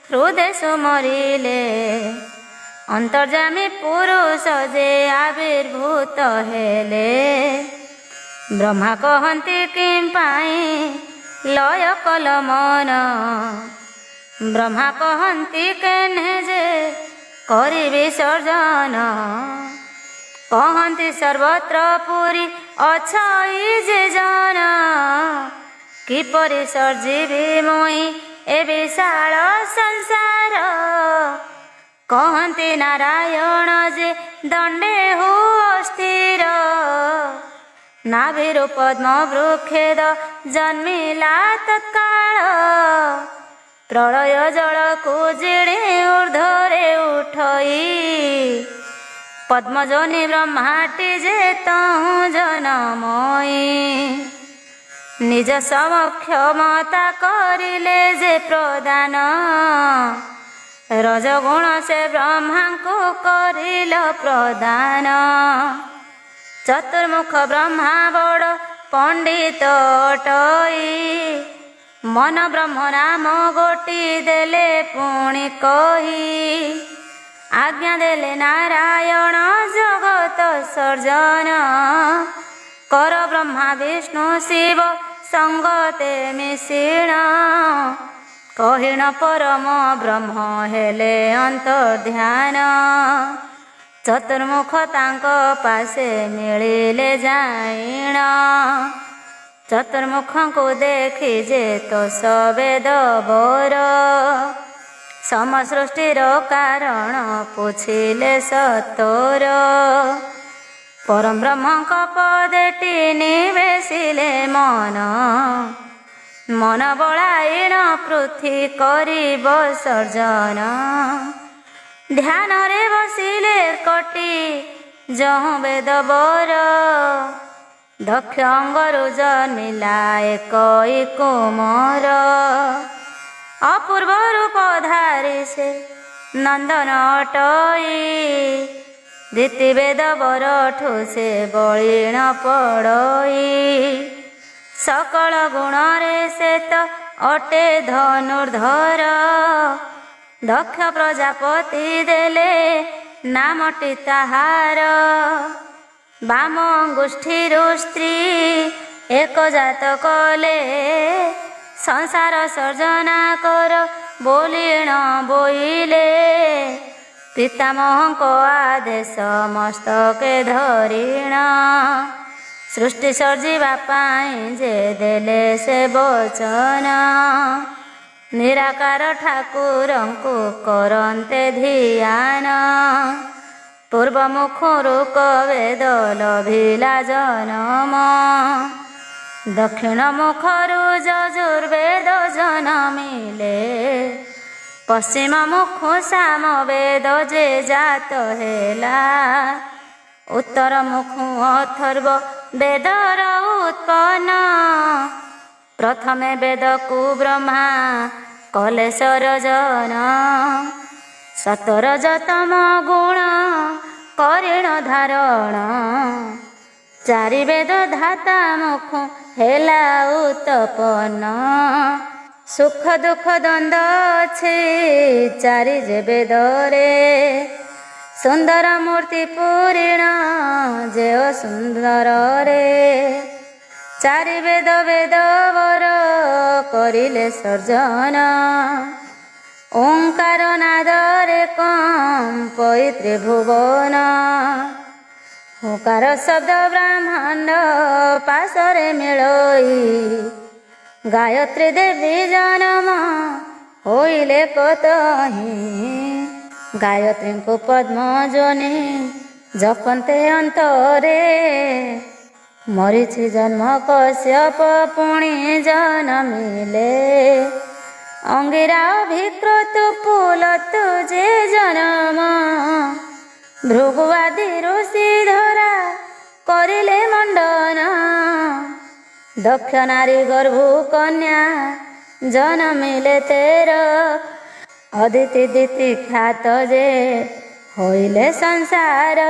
ହୃଦେ ସୁମରିଲେ, ଅନ୍ତର୍ଯାମୀ ପୁରୁଷ ଯେ ଆବିର୍ଭୂତ ହେଲେ। ବ୍ରହ୍ମା କହନ୍ତି କିମ୍ ପାଇଁ ଲୟ କଲ ମନ, ବ୍ରହ୍ମା କହନ୍ତି କେହ୍ନେ ଯେ କରିବି ସର୍ଜନ। କହନ୍ତି ସର୍ବତ୍ର ପୁରୀ ଅଛଇ ଯେ ଜନ, କିପରି ସର୍ଜିବି ମୁଇଁ ଏ ବିଶାଳ ସଂସାର। କହନ୍ତି ନାରାୟଣ ଯେ ଦଣ୍ଡେ ହୁଅ ସ୍ଥିର, ନାଭିରୁ ପଦ୍ମ ବୃକ୍ଷେଦ ଜନ୍ମିଲା ତତ୍କାଳ। ପ୍ରଳୟ ଜଳକୁ ଜିଣି ଊର୍ଧ୍ୱରେ ଉଠଇ, ପଦ୍ମଜନି ବ୍ରହ୍ମାଟି ଯେ ତହୁଁ ଜନମୟୀ। ନିଜ ସମକ୍ଷମତା କରିଲେ ଯେ ପ୍ରଦାନ, ରଜଗୁଣ ସେ ବ୍ରହ୍ମାଙ୍କୁ କରିଲ ପ୍ରଦାନ। ଚତୁର୍ମୁଖ ବ୍ରହ୍ମା ବଡ଼ ପଣ୍ଡିତ ଅଟଇ, ମନ ବ୍ରହ୍ମ ନାମ ଗୋଟି ଦେଲେ ପୁଣି କହି। ଆଜ୍ଞା ଦେଲେ ନାରାୟଣ ଜଗତ ସର୍ଜନ, କର ବ୍ରହ୍ମା ବିଷ୍ଣୁ ଶିବ ସଙ୍ଗତେ ମିଶିଣ। କହିଣ ପରମ ବ୍ରହ୍ମ ହେଲେ ଅନ୍ତର୍ଧ୍ୟାନ, ଚତୁର୍ମୁଖ ତାଙ୍କ ପାଶେ ମିଳିଲେ ଯାଇଣ। ଚତୁର୍ମୁଖଙ୍କୁ ଦେଖି ଯେ ତୋଷ ବେଦବର, ସମସୃଷ୍ଟିର କାରଣ ପୁଛିଲେ ସତୋର। ପରମ ବ୍ରହ୍ମଙ୍କ ପଦେଟି ନିବେଶିଲେ ମନ, ମନ ବଳାଇଣ ପୃଥି କରିବ ସର୍ଜନ। ଧ୍ୟାନରେ ବସିଲେ କଟି ଯହୁଁ ବେଦବର, ଦକ୍ଷ ଅଙ୍ଗରୁ ଜନ୍ମିଲା ଏକଇ କୁମର। ଅପୂର୍ବ ରୂପ ଧାରି ସେ ନନ୍ଦନ ଅଟଇ, ଦିତି ବେଦବରଠୁ ସେ ବଳିଣ ପଡ଼ଇ। ସକଳ ଗୁଣରେ ସେ ତ ଅଟେ ଧନୁର୍ଦ୍ଧର, ଦକ୍ଷ ପ୍ରଜାପତି ଦେଲେ ନାମଟି ତାହାର। ବାମ ଅଙ୍ଗୁଷ୍ଠୀରୁ ସ୍ତ୍ରୀ ଏକ ଜାତ କଲେ, ସଂସାର ସର୍ଜନା କର ବୋଲିଣ ବୋଇଲେ। ପିତାମହଙ୍କ ଆଦେଶ ମସ୍ତକେ ଧରିଣ, ସୃଷ୍ଟି ସର୍ଜିବା ପାଇଁ ଯେ ଦେଲେ ସେ ବଚନ। ନିରାକାର ଠାକୁରଙ୍କୁ କରନ୍ତେ ଧ୍ୟାନ, ପୂର୍ବ ମୁଖରୁ କବେଦ ଲଭିଲା ଜନମ। ଦକ୍ଷିଣ ମୁଖରୁ ଯଜୁର୍ବେଦ ଜନମିଲେ, ପଶ୍ଚିମ ମୁଖୁ ସାମ ବେଦ ଯେ ଜାତ ହେଲା। ଉତ୍ତର ମୁଖୁ ଅଥର୍ବ ବେଦର ଉତ୍ପନ୍ନ, ପ୍ରଥମେ ବେଦକୁ ବ୍ରହ୍ମା କଲେ ସରଜନ। ସତରଜତମ ଗୁଣ କରିଣ ଧାରଣ, ଚାରି ବେଦ ଧାତା ମୁଖୁ ହେଲା ଉତପନ। ସୁଖ ଦୁଃଖ ଦ୍ୱନ୍ଦ୍ୱ ଅଛି ଚାରି ଯେ ବେଦରେ, ସୁନ୍ଦର ମୂର୍ତ୍ତି ପୂରିଣ ଯେଅ ସୁନ୍ଦରରେ ଚାରି ବେଦ ବେଦବର କରିଲେ ସର୍ଜନ ଓଙ୍କାର ନାଦରେ କମ୍ପଇ ତ୍ରିଭୁବନ ଓଙ୍କାର ଶବ୍ଦ ବ୍ରହ୍ମାଣ୍ଡ ପାଶରେ ମିଳଇ ଗାୟତ୍ରୀ ଦେବୀ ଜନମ ହୋଇଲେ କତହିଁ ଗାୟତ୍ରୀଙ୍କୁ ପଦ୍ମ ଯୋନି ଜପନ୍ତେ ଅନ୍ତରେ ମରିଛି ଜନ୍ମ କଶ୍ୟପ ପୁଣି ଜନମିଲେ ଅଙ୍ଗିରା ଅଭିକ୍ରତୁ ପୁଲତୁ ଯେ ଜନମ ଭୃଗୁଆଦି ଋଷି ଧରା କରିଲେ ମଣ୍ଡନ ଦକ୍ଷ ନାରୀ ଗର୍ଭୁ କନ୍ୟା ଜନମିଲେ ତେର ଅଦିତି ଦିତି ଖ୍ୟାତ ଯେ ହୋଇଲେ ସଂସାର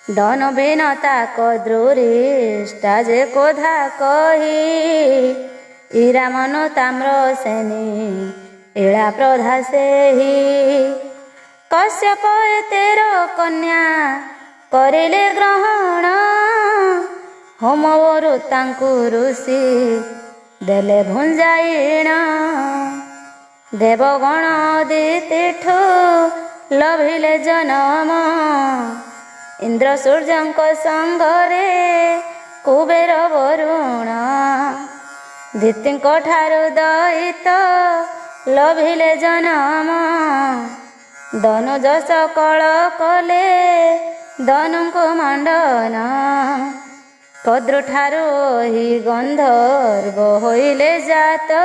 ଧନ ବିନତା କଦ୍ରୁରିଷ୍ଟା ଯେ କୋଧା କହି ଇରା ମନୁ ତାମ୍ର ସେନି ଇଳା ପ୍ରଧା ସେହି କଶ୍ୟପ ତେର କନ୍ୟା କରିଲେ ଗ୍ରହଣ ହୋମରୁ ତାଙ୍କୁ ଋଷି ଦେଲେ ଭୁଞ୍ଜାଇଣ ଦେବଗଣ ଦିତିଠୁ ଲଭିଲେ ଜନମ ଇନ୍ଦ୍ର ସୂର୍ଯ୍ୟଙ୍କ ସଙ୍ଗରେ କୁବେର ବରୁଣ ଦିତିଙ୍କ ଠାରୁ ଦଇତ ଲଭିଲେ ଜନମ ଧନୁଜ ସକଳ କଲେ ଧନୁଙ୍କୁ ମଣ୍ଡନ କଦ୍ରୁ ଠାରୁ ହି ଗନ୍ଧର୍ବ ହୋଇଲେ ଜାତ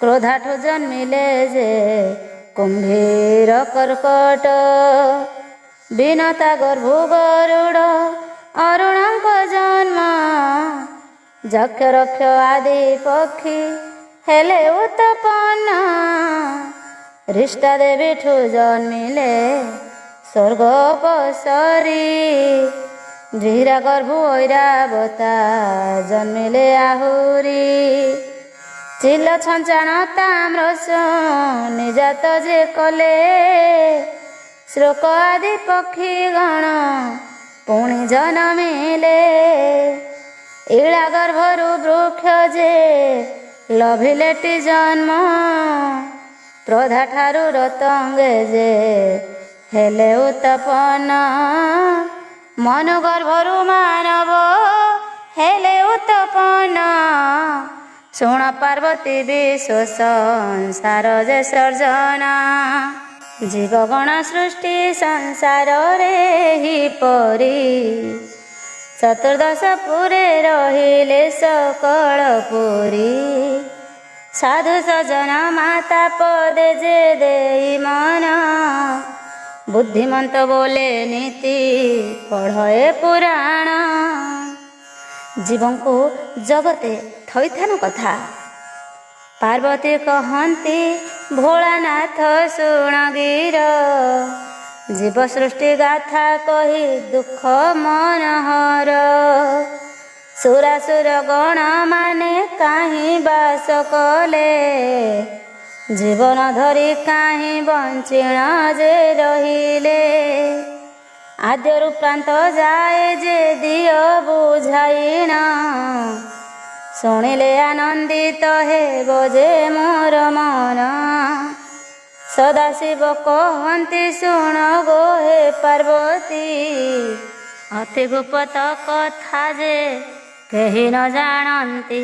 କ୍ରୋଧାଠୁ ଜନ୍ମିଲେ ଯେ କୁମ୍ଭୀର କର୍କଟ ବିନତା ଗର୍ଭୁ ଗରୁଡ଼ ଅରୁଣଙ୍କ ଜନ୍ମ ଯକ୍ଷ ରକ୍ଷ ଆଦି ପକ୍ଷୀ ହେଲେ ଉତ୍ପନ୍ନ ରିଷ୍ଟା ଦେବୀଠୁ ଜନ୍ମିଲେ ସ୍ୱର୍ଗ ପସରି ଧୀରା ଗର୍ଭୁ ଐରାବତା ଜନ୍ମିଲେ ଆହୁରି ଚିଲ ଛଞ୍ଚାଣ ତାମ୍ରସ ନିଜାତ ଯେ କଲେ ଶ୍ଲୋକ ଆଦି ପକ୍ଷୀ ଗଣ ପୁଣି ଜନମିଲେ ଇଳା ଗର୍ଭରୁ ବୃକ୍ଷ ଯେ ଲଭିଲେଟି ଜନ୍ମ ପ୍ରଧା ଠାରୁ ରତଙ୍ଗେ ଯେ ହେଲେ ଉତ୍ପନ୍ନ ମନୁ ଗର୍ଭରୁ ମାନବ ହେଲେ ଉତ୍ପନ୍ନ ଶୁଣ ପାର୍ବତୀ ବିଶ୍ୱ ସଂସାର ଯେ ସର୍ଜନା ଜୀବଗଣ ସୃଷ୍ଟି ସଂସାରରେ ହିପରି ଚତୁର୍ଦଶ ପୁରେ ରହିଲେ ସକଳ ପୁରୀ ସାଧୁ ସଜନ ମାତା ପଦେ ଯେ ଦେଇ ମନ ବୁଦ୍ଧିମନ୍ତ ବୋଲେ ନୀତି ପଢ଼େ ପୁରାଣ ଜୀବଙ୍କୁ ଜଗତେ ଥଇଥାନ କଥା ପାର୍ବତୀ କହନ୍ତି ଭୋଳାନାଥ ଶୁଣ ଗିର ଜୀବ ସୃଷ୍ଟି ଗାଥା କହି ଦୁଃଖ ମନହର ସୁରାସୁର ଗଣ ମାନେ କାହିଁ ବାସ କଲେ ଜୀବନ ଧରି କାହିଁ ବଞ୍ଚିଣ ଯେ ରହିଲେ ଆଦ୍ୟରୁ ପ୍ରାନ୍ତ ଯାଏ ଯେ ଦିଅ ବୁଝାଇଣ ଶୁଣିଲେ ଆନନ୍ଦିତ ହେବ ଯେ ମୋର ମନ ସଦାଶିବ କହନ୍ତି ଶୁଣ ଗୋ ହେ ପାର୍ବତୀ ଅତି ଗୁପ୍ତ କଥା ଯେ କେହି ନ ଜାଣନ୍ତି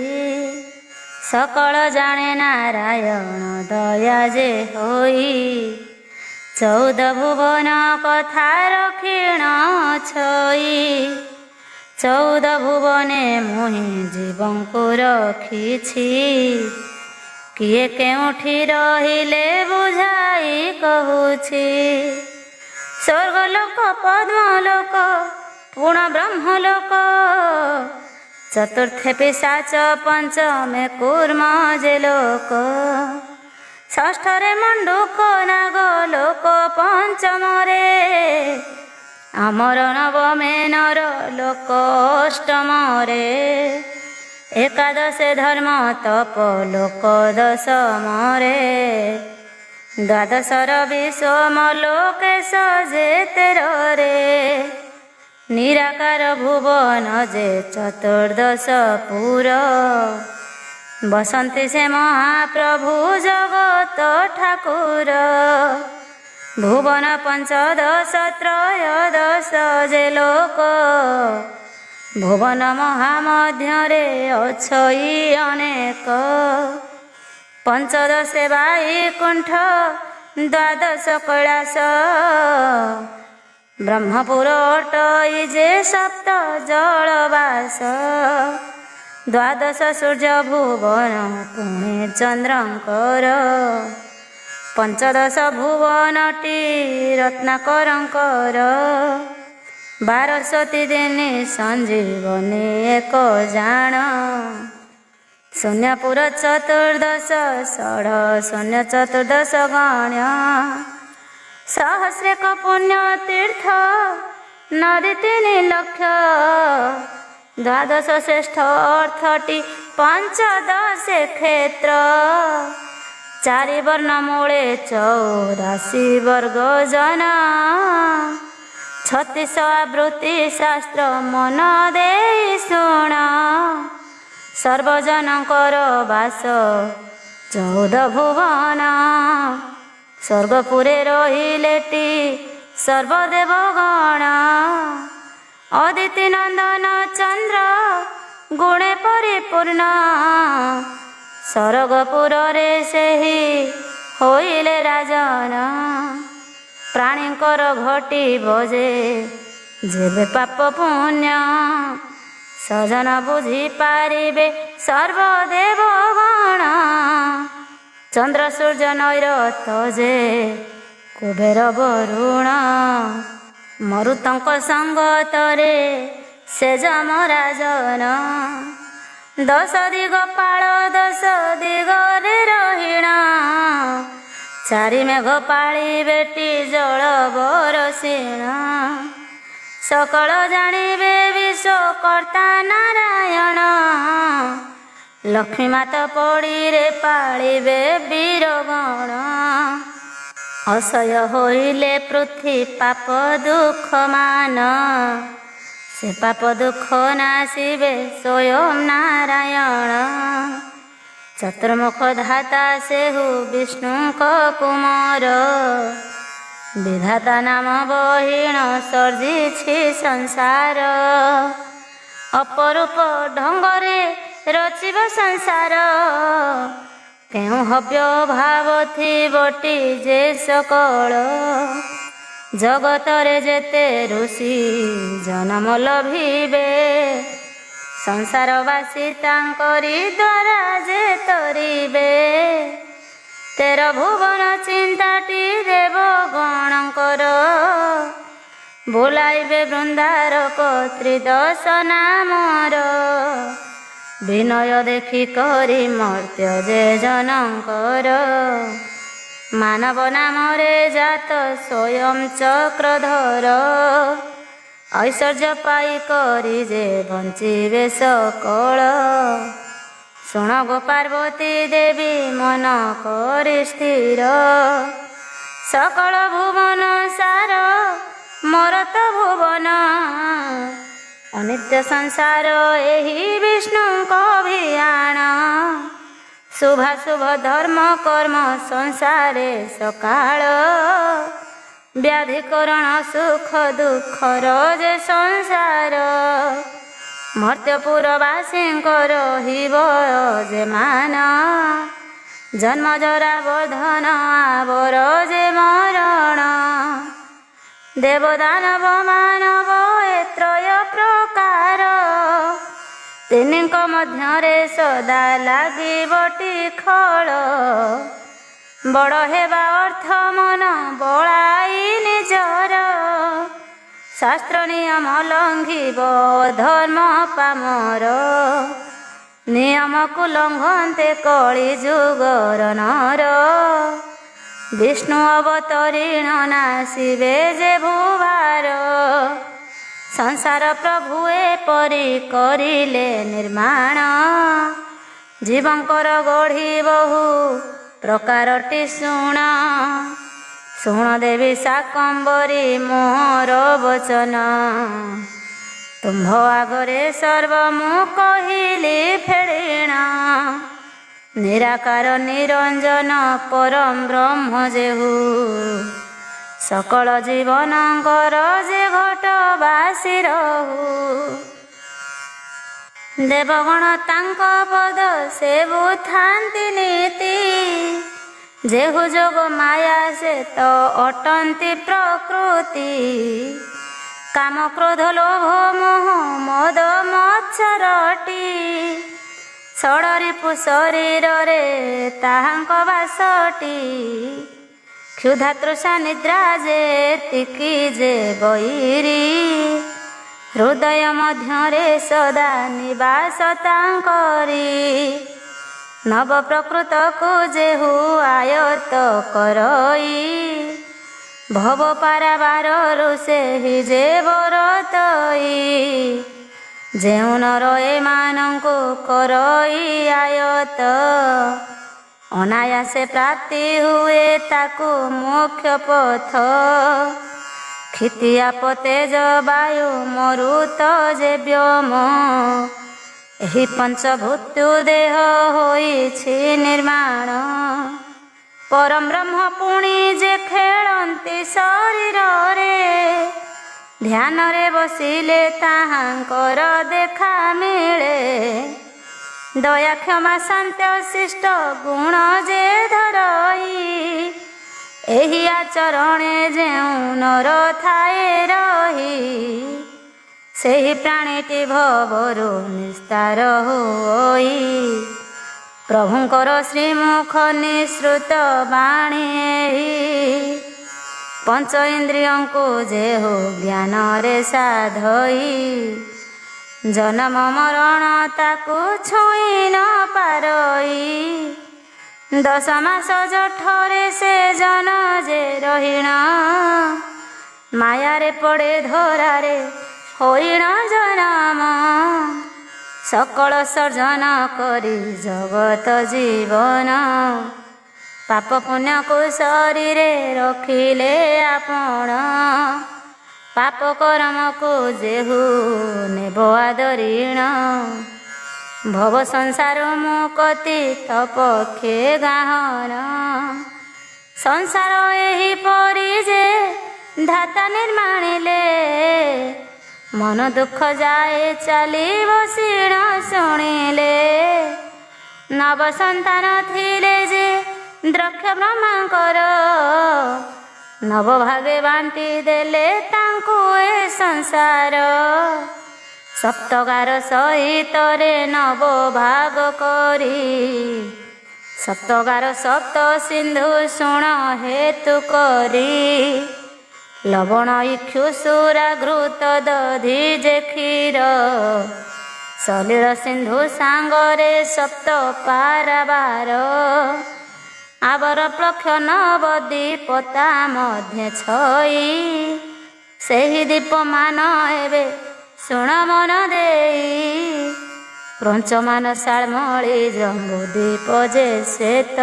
ସକଳ ଜାଣେ ନାରାୟଣ ଦୟା ଯେ ହୋଇ 14 ଭୁବନ କଥା ରଖିଣ ଛଇ 14 ଭୁବନେ ମୁହିଁ ଜୀବଙ୍କୁ ରଖିଛି କିଏ କେଉଁଠି ରହିଲେ ବୁଝାଇ କହୁଛି ସ୍ୱର୍ଗଲୋକ ପଦ୍ମଲୋକ ପୁଣ ବ୍ରହ୍ମଲୋକ ଚତୁର୍ଥେ ପିଶାଚ ପଞ୍ଚମେ କୁର୍ମ ଯେ ଲୋକ ଷଷ୍ଠରେ ମଣ୍ଡୁକ ନାଗ ଲୋକ ପଞ୍ଚମରେ ଆମର ନବମେ ନର ଲୋକ ଅଷ୍ଟମରେ ଏକାଦଶେ ଧର୍ମ ତପ ଲୋକ ଦଶମରେ ଦ୍ୱାଦଶର ବିଷମ ଲୋକେଶ ଯେ ତେରରେ ନିରାକାର ଭୁବନ ଯେ ଚତୁର୍ଦ୍ଦଶ ପୁର ବସନ୍ତି ସେ ମହାପ୍ରଭୁ ଜଗତ ଠାକୁର ଭୁବନ ପଞ୍ଚଦଶ ତ୍ରୟୋଦଶ ଯେ ଲୋକ ଭୁବନ ମହାମଧ୍ୟରେ ଅଛଇ ଅନେକ ପଞ୍ଚଦଶ ବାଇକୁଣ୍ଠ ଦ୍ୱାଦଶ କୈଳାସ ବ୍ରହ୍ମପୁର ଅଟଇ ଯେ ସପ୍ତ ଜଳବାସ ଦ୍ୱାଦଶ ସୂର୍ଯ୍ୟ ଭୁବନ ପୁଣି ଚନ୍ଦ୍ରଙ୍କର ପଞ୍ଚଦଶ ଭୁବନଟି ରତ୍ନାକରଙ୍କର 1200 ଦିନି ସଞ୍ଜୀବନୀ ଏକ ଜାଣ ଶୂନ୍ୟପୁର ଚତୁର୍ଦ୍ଦଶ ଷଢ଼ ଶୂନ୍ୟ ଚତୁର୍ଦ୍ଦଶ ଗଣ୍ୟ ସହସ୍ରେକ ପୁଣ୍ୟ ତୀର୍ଥ ନଦୀ 3 ଲକ୍ଷ ଦ୍ୱାଦଶ ଶ୍ରେଷ୍ଠ ଅର୍ଥଟି ପଞ୍ଚଦଶ କ୍ଷେତ୍ର 4 ବର୍ଣ୍ଣ ମୂଳେ 84 ବର୍ଗ ଜନ 36 ଆବୃତ୍ତି ଶାସ୍ତ୍ର ମନ ଦେଇ ଶୁଣ ସର୍ବଜନଙ୍କର ବାସ 14 ଭୁବନ ସ୍ୱର୍ଗପୁରେ ରହିଲେଟି ସର୍ବଦେବଗଣ ଅଦିତି ନନ୍ଦନ ଚନ୍ଦ୍ର ଗୁଣେ ପରିପୂର୍ଣ୍ଣ ସରଗପୁରରେ ସେହି ହୋଇଲେ ରାଜନ ପ୍ରାଣୀଙ୍କର ଘଟିବ ଯେ ଯେବେ ପାପ ପୁଣ୍ୟ ସଜନ ବୁଝିପାରିବେ ସର୍ବଦେବଗଣ ଚନ୍ଦ୍ର ସୂର୍ଯ୍ୟ ନୈରତ ଯେ କୁବେର ବରୁଣ ମରୁତଙ୍କ ସଙ୍ଗତରେ ସେ ଯମରାଜନ 10 ଦିଗପାଳ 10 ଦିଗରେ ରହିଣ 4 ମେଘ ପାଳି ବେଟି ଜଳ ବରସିଣ ସକଳ ଜାଣିବେ ବିଶ୍ୱକର୍ତ୍ତା ନାରାୟଣ ଲକ୍ଷ୍ମୀ ମାତା ପଡ଼ିରେ ପାଳିବେ ବୀରଗଣ ଅସହ୍ୟ ହୋଇଲେ ପୃଥ୍ୱୀ ପାପ ଦୁଃଖ ମାନ ସେ ପାପ ଦୁଃଖ ନାଶିବେ ସ୍ୱୟଂ ନାରାୟଣ ଚତୁର୍ମୁଖ ଧାତା ସେହୁ ବିଷ୍ଣୁଙ୍କ କୁମାର ବିଧାତା ନାମ ବହିଣ ସର୍ଜିଛି ସଂସାର ଅପରୂପ ଢଙ୍ଗରେ ରଚିବ ସଂସାର କେଉଁ ହବ୍ୟ ଭାବ ଥିବଟି ଯେ ସକଳ ଜଗତରେ ଯେତେ ଋଷି ଜନମ ଲଭିବେ ସଂସାରବାସୀ ତାଙ୍କରି ଦ୍ୱାରା ଯେ ତରିବେ 13 ଭୁବନ ଚିନ୍ତାଟି ଦେବ ଗଣଙ୍କର ବୋଲାଇବେ ବୃନ୍ଦାର ତ୍ରିଦଶ ନାମର ବିନୟ ଦେଖି କରି ମର୍ତ୍ତ୍ୟ ଯେ ଜନଙ୍କର ମାନବ ନାମରେ ଜାତ ସ୍ୱୟଂ ଚକ୍ରଧର ଐଶ୍ୱର୍ଯ୍ୟ ପାଇ କରି ଯେ ବଞ୍ଚିବେ ସକଳ ଶୁଣ ଗୋ ପାର୍ବତୀ ଦେବୀ ମନ କରି ସ୍ଥିର ସକଳ ଭୁବନ ସାର ମୋର ତ ଭୁବନ ଅନିତ୍ୟ ସଂସାର ଏହି ବିଷ୍ଣୁଙ୍କ ଅଭିୟାନ ଶୁଭାଶୁଭ ଧର୍ମ କର୍ମ ସଂସାରେ ସକାଳ ବ୍ୟାଧିକରଣ ସୁଖ ଦୁଃଖର ଯେ ସଂସାର ମର୍ତ୍ତ୍ୟପୁରବାସୀଙ୍କ ରହିବ ଯେ ମାନ ଜନ୍ମ ଜରା ବର୍ଦ୍ଧନ ଆବର ଯେ ମରଣ ଦେବଦାନବ ମାନବ ଏ ତ୍ରୟ ପ୍ରକାର ତିନିଙ୍କ ମଧ୍ୟରେ ସଦା ଲାଗିବଟି ଖଳ ବଡ଼ ହେବା ଅର୍ଥ ମନ ବଳାଇ ନିଜର ଶାସ୍ତ୍ର ନିୟମ ଲଙ୍ଘିବ ଧର୍ମ ପାମର ନିୟମକୁ ଲଙ୍ଘନ୍ତେ କଳି ଯୁଗର ନର ବିଷ୍ଣୁ ଅବତରିଣ ନାସିବେ ଯେ ଭୁଭାର ସଂସାର ପ୍ରଭୁ ଏପରି କରିଲେ ନିର୍ମାଣ ଜୀବଙ୍କର ଗଢ଼ି ବହୁ ପ୍ରକାରଟି ଶୁଣ। ଶୁଣ ଦେବୀ ଶାକମ୍ଭରୀ ମୋର ବଚନ। ତୁମ୍ଭ ଆଗରେ ସର୍ବ ମୁଁ କହିଲି ଫେଡ଼ିଣ। ନିରାକାର ନିରଞ୍ଜନ ପରମ ବ୍ରହ୍ମ ଯେହୁ। ସକଳ ଜୀବନଙ୍କର ଯେ ଘଟ ବାସି ରହୁ। ଦେବଗଣ ତାଙ୍କ ପଦ ସେବୁଥାନ୍ତି ନୀତି। ଯେହୁ ଯୋଗ ମାୟା ସେ ତ ଅଟନ୍ତି ପ୍ରକୃତି। କାମ କ୍ରୋଧ ଲୋଭ ମୋହ ମଦ ମତ୍ସରଟି। ଷଡ଼ରିପୁ ଶରୀରରେ ତାହାଙ୍କ ବାସଟି। କ୍ଷୁଧା ତୃଷା ନିଦ୍ରା ଯେତିକି ଯେ ବୈରୀ। ହୃଦୟ ମଧ୍ୟରେ ସଦା ନିବାସ ତାଙ୍କରି। ନବ ପ୍ରକୃତକୁ ଯେହୁ ଆୟତ କରଇ। ଭବ ପାରାବାରରୁ ସେହି ଯେ ବରତଇ। ଯେଉଁ ନର ଏମାନଙ୍କୁ କରଇ ଆୟତ। ଅନାୟାସେ ପ୍ରାପ୍ତି ହୁଏ ତାକୁ ମୋକ୍ଷ ପଥ। କ୍ଷିତିଆପ ତେଜ ବାୟୁ ମରୁତ ଯେ ବ୍ୟୋମ। ଏହି ପଞ୍ଚଭୂତ ଦେହ ହୋଇଛି ନିର୍ମାଣ। ପରମ ବ୍ରହ୍ମ ପୁଣି ଯେ ଖେଳନ୍ତି ଶରୀରରେ। ଧ୍ୟାନରେ ବସିଲେ ତାହାଙ୍କର ଦେଖା ମିଳେ। ଦୟା କ୍ଷମା ଶାନ୍ତ ଶିଷ୍ଟ ଗୁଣ ଯେ ଧରଇ। ଏହି ଆଚରଣେ ଯେଉଁ ନର ଥାଏ ରହି। ସେହି ପ୍ରାଣୀଟି ଭବରୁ ନିସ୍ତାର ହୋଇ। ପ୍ରଭୁଙ୍କର ଶ୍ରୀମୁଖ ନିଃସୃତ ବାଣୀ ଏହି। ପଞ୍ଚ ଇନ୍ଦ୍ରିୟଙ୍କୁ ଯେହୁ ଜ୍ଞାନରେ ସାଧଇ। ଜନମ ମରଣ ତାକୁ ଛୁଇଁ ନ ପାରଇ। 10 ମାସ ଜଠରେ ସେ ଜନ ଯେ ରହିଣ। ମାୟାରେ ପଡ଼େ ଧରାରେ ହୋଇଣ ଜନମ। ସକଳ ସର୍ଜନ କରି ଜଗତ ଜୀବନ। ପାପ ପୁଣ୍ୟକୁ ଶରୀରେ ରଖିଲେ ଆପଣ। ପାପ କର୍ମକୁ ଯେହୁ ନେବ ଆଦରିଣ। ଭବ ସଂସାର ମୁକ୍ତି ତପକ୍ଷେ ଗାହନ। ସଂସାର ଏହିପରି ଯେ ଧାତା ନିର୍ମାଣିଲେ। ମନ ଦୁଃଖ ଯାଏ ଚାଲି ବସିଣ ଶୁଣିଲେ। ନବ ସନ୍ତାନ ଥିଲେ ଯେ ଦ୍ରକ୍ଷ ବ୍ରହ୍ମାଙ୍କର। ନବ ଭାଗେ ବାଣ୍ଟି ଦେଲେ ତାଙ୍କୁ ଏ ସଂସାର। ସପ୍ତଗାର ସହିତରେ ନବ ଭାଗ କରି। ସପ୍ତଗାର ସପ୍ତ ସିନ୍ଧୁ ଶୁଣ ହେତୁ କରି। ଲବଣ ଇକ୍ଷୁ ସୁରା ଘୃତ ଦଧି ଯେ କ୍ଷୀର। ସଲିଳ ସିନ୍ଧୁ ସାଙ୍ଗରେ ସପ୍ତ ପାରାବାର। ଆବର ପ୍ଲକ୍ଷ ନବଦୀପ ତା ମଧ୍ୟ ଛଇ। ସେହି ଦୀପମାନ ଏବେ ଶୁଣ ମନ ଦେଇ। ପ୍ରଞ୍ଚମାନ ଶାଳମଳି ଜମ୍ବୁ ଦୀପ ଯେ ଶ୍ଵେତ।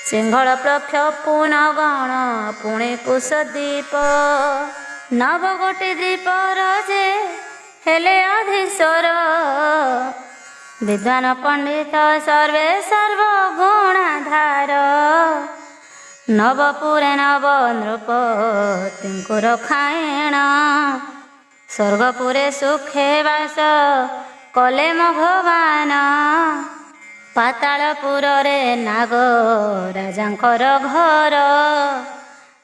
ସିଂହଳ ପ୍ଲକ୍ଷ ପୁନଗଣ ପୁଣି କୁଶ ଦୀପ। ନବ ଗୋଟି ଦୀପର ଯେ ହେଲେ ଅଧୀଶ୍ୱର। ବିଦ୍ୱାନ ପଣ୍ଡିତ ସର୍ବେ ସର୍ବଗୁଣାଧାର। ନବପୁରେ ନବ ନୃପତିଙ୍କୁ ରଖାଇଣ। ସ୍ୱର୍ଗପୁରେ ସୁଖେ ବାସ କଲେ ଭଗବାନ। ପାତାଳପୁରରେ ନାଗ ରାଜାଙ୍କର ଘର।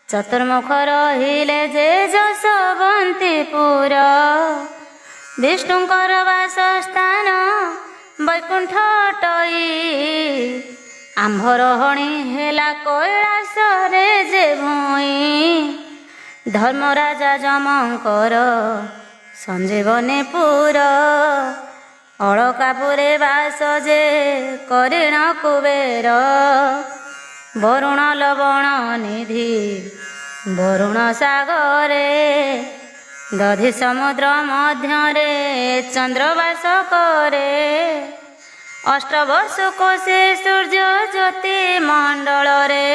ଚତୁର୍ମୁଖ ରହିଲେ ଯେ ଯଶୋବନ୍ତୀପୁର। ବିଷ୍ଣୁଙ୍କର ବାସସ୍ଥାନ ବୈକୁଣ୍ଠ ଅଟଇ। ଆମ୍ଭରହଣି ହେଲା କୈଳାସରେ ଯେ ଭୂଇଁ। ଧର୍ମରାଜା ଯମଙ୍କର ସଞ୍ଜୀବନୀପୁର। ଅଳକାପୁରେ ବାସ ଯେ କରିଣ କୁବେର। ବରୁଣ ଲବଣ ନିଧି ବରୁଣ ସାଗରେ। ଦଧି ସମୁଦ୍ର ମଧ୍ୟରେ ଚନ୍ଦ୍ର ବାସ କରେ। ଅଷ୍ଟବସୁ କୋଶେ ସୂର୍ଯ୍ୟ ଜ୍ୟୋତି ମଣ୍ଡଳରେ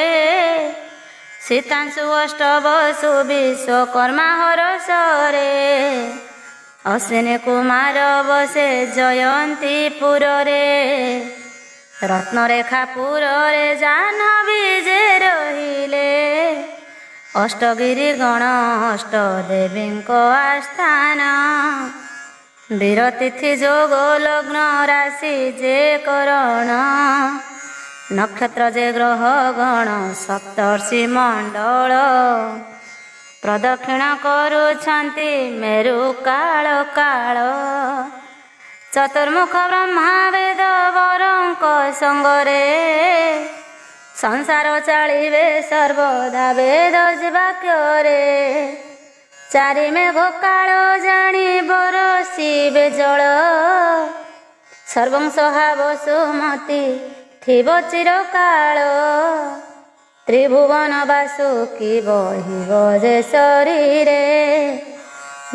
ଶୀତାଂଶୁ ଅଷ୍ଟବସୁ ବିଶ୍ୱକର୍ମା ହରସରେ ଅଶ୍ୱିନୀ କୁମାର ବସେ ଜୟନ୍ତୀପୁରରେ ରତ୍ନରେଖାପୁରରେ ଜାହ୍ନବୀ ଯେ ରହିଲେ ଅଷ୍ଟଗିରି ଗଣ ଅଷ୍ଟଦେବୀଙ୍କ ଆସ୍ଥାନ ବୀରତିଥି ଯୋଗ ଲଗ୍ନ ରାଶି ଯେ କରଣ ନକ୍ଷତ୍ର ଯେ ଗ୍ରହ ଗଣ ସପ୍ତର୍ଷି ମଣ୍ଡଳ ପ୍ରଦକ୍ଷିଣ କରୁଛନ୍ତି ମେରୁ କାଳ କାଳ ଚତୁର୍ମୁଖ ବ୍ରହ୍ମା ବେଦ ବରଙ୍କ ସଙ୍ଗରେ ସଂସାର ଚାଳିବେ ସର୍ବଦା ବେଦ ବାକ୍ୟରେ ଚାରି ମେଘ କାଳ ଜାଣି ବରଷିବେ ଜଳ ସର୍ବଂସହା ବସୁମତୀ ଥିବ ଚିରକାଳ ତ୍ରିଭୁବନ ବାସୁ କି ବହିବ ଯେ ଶରୀରେ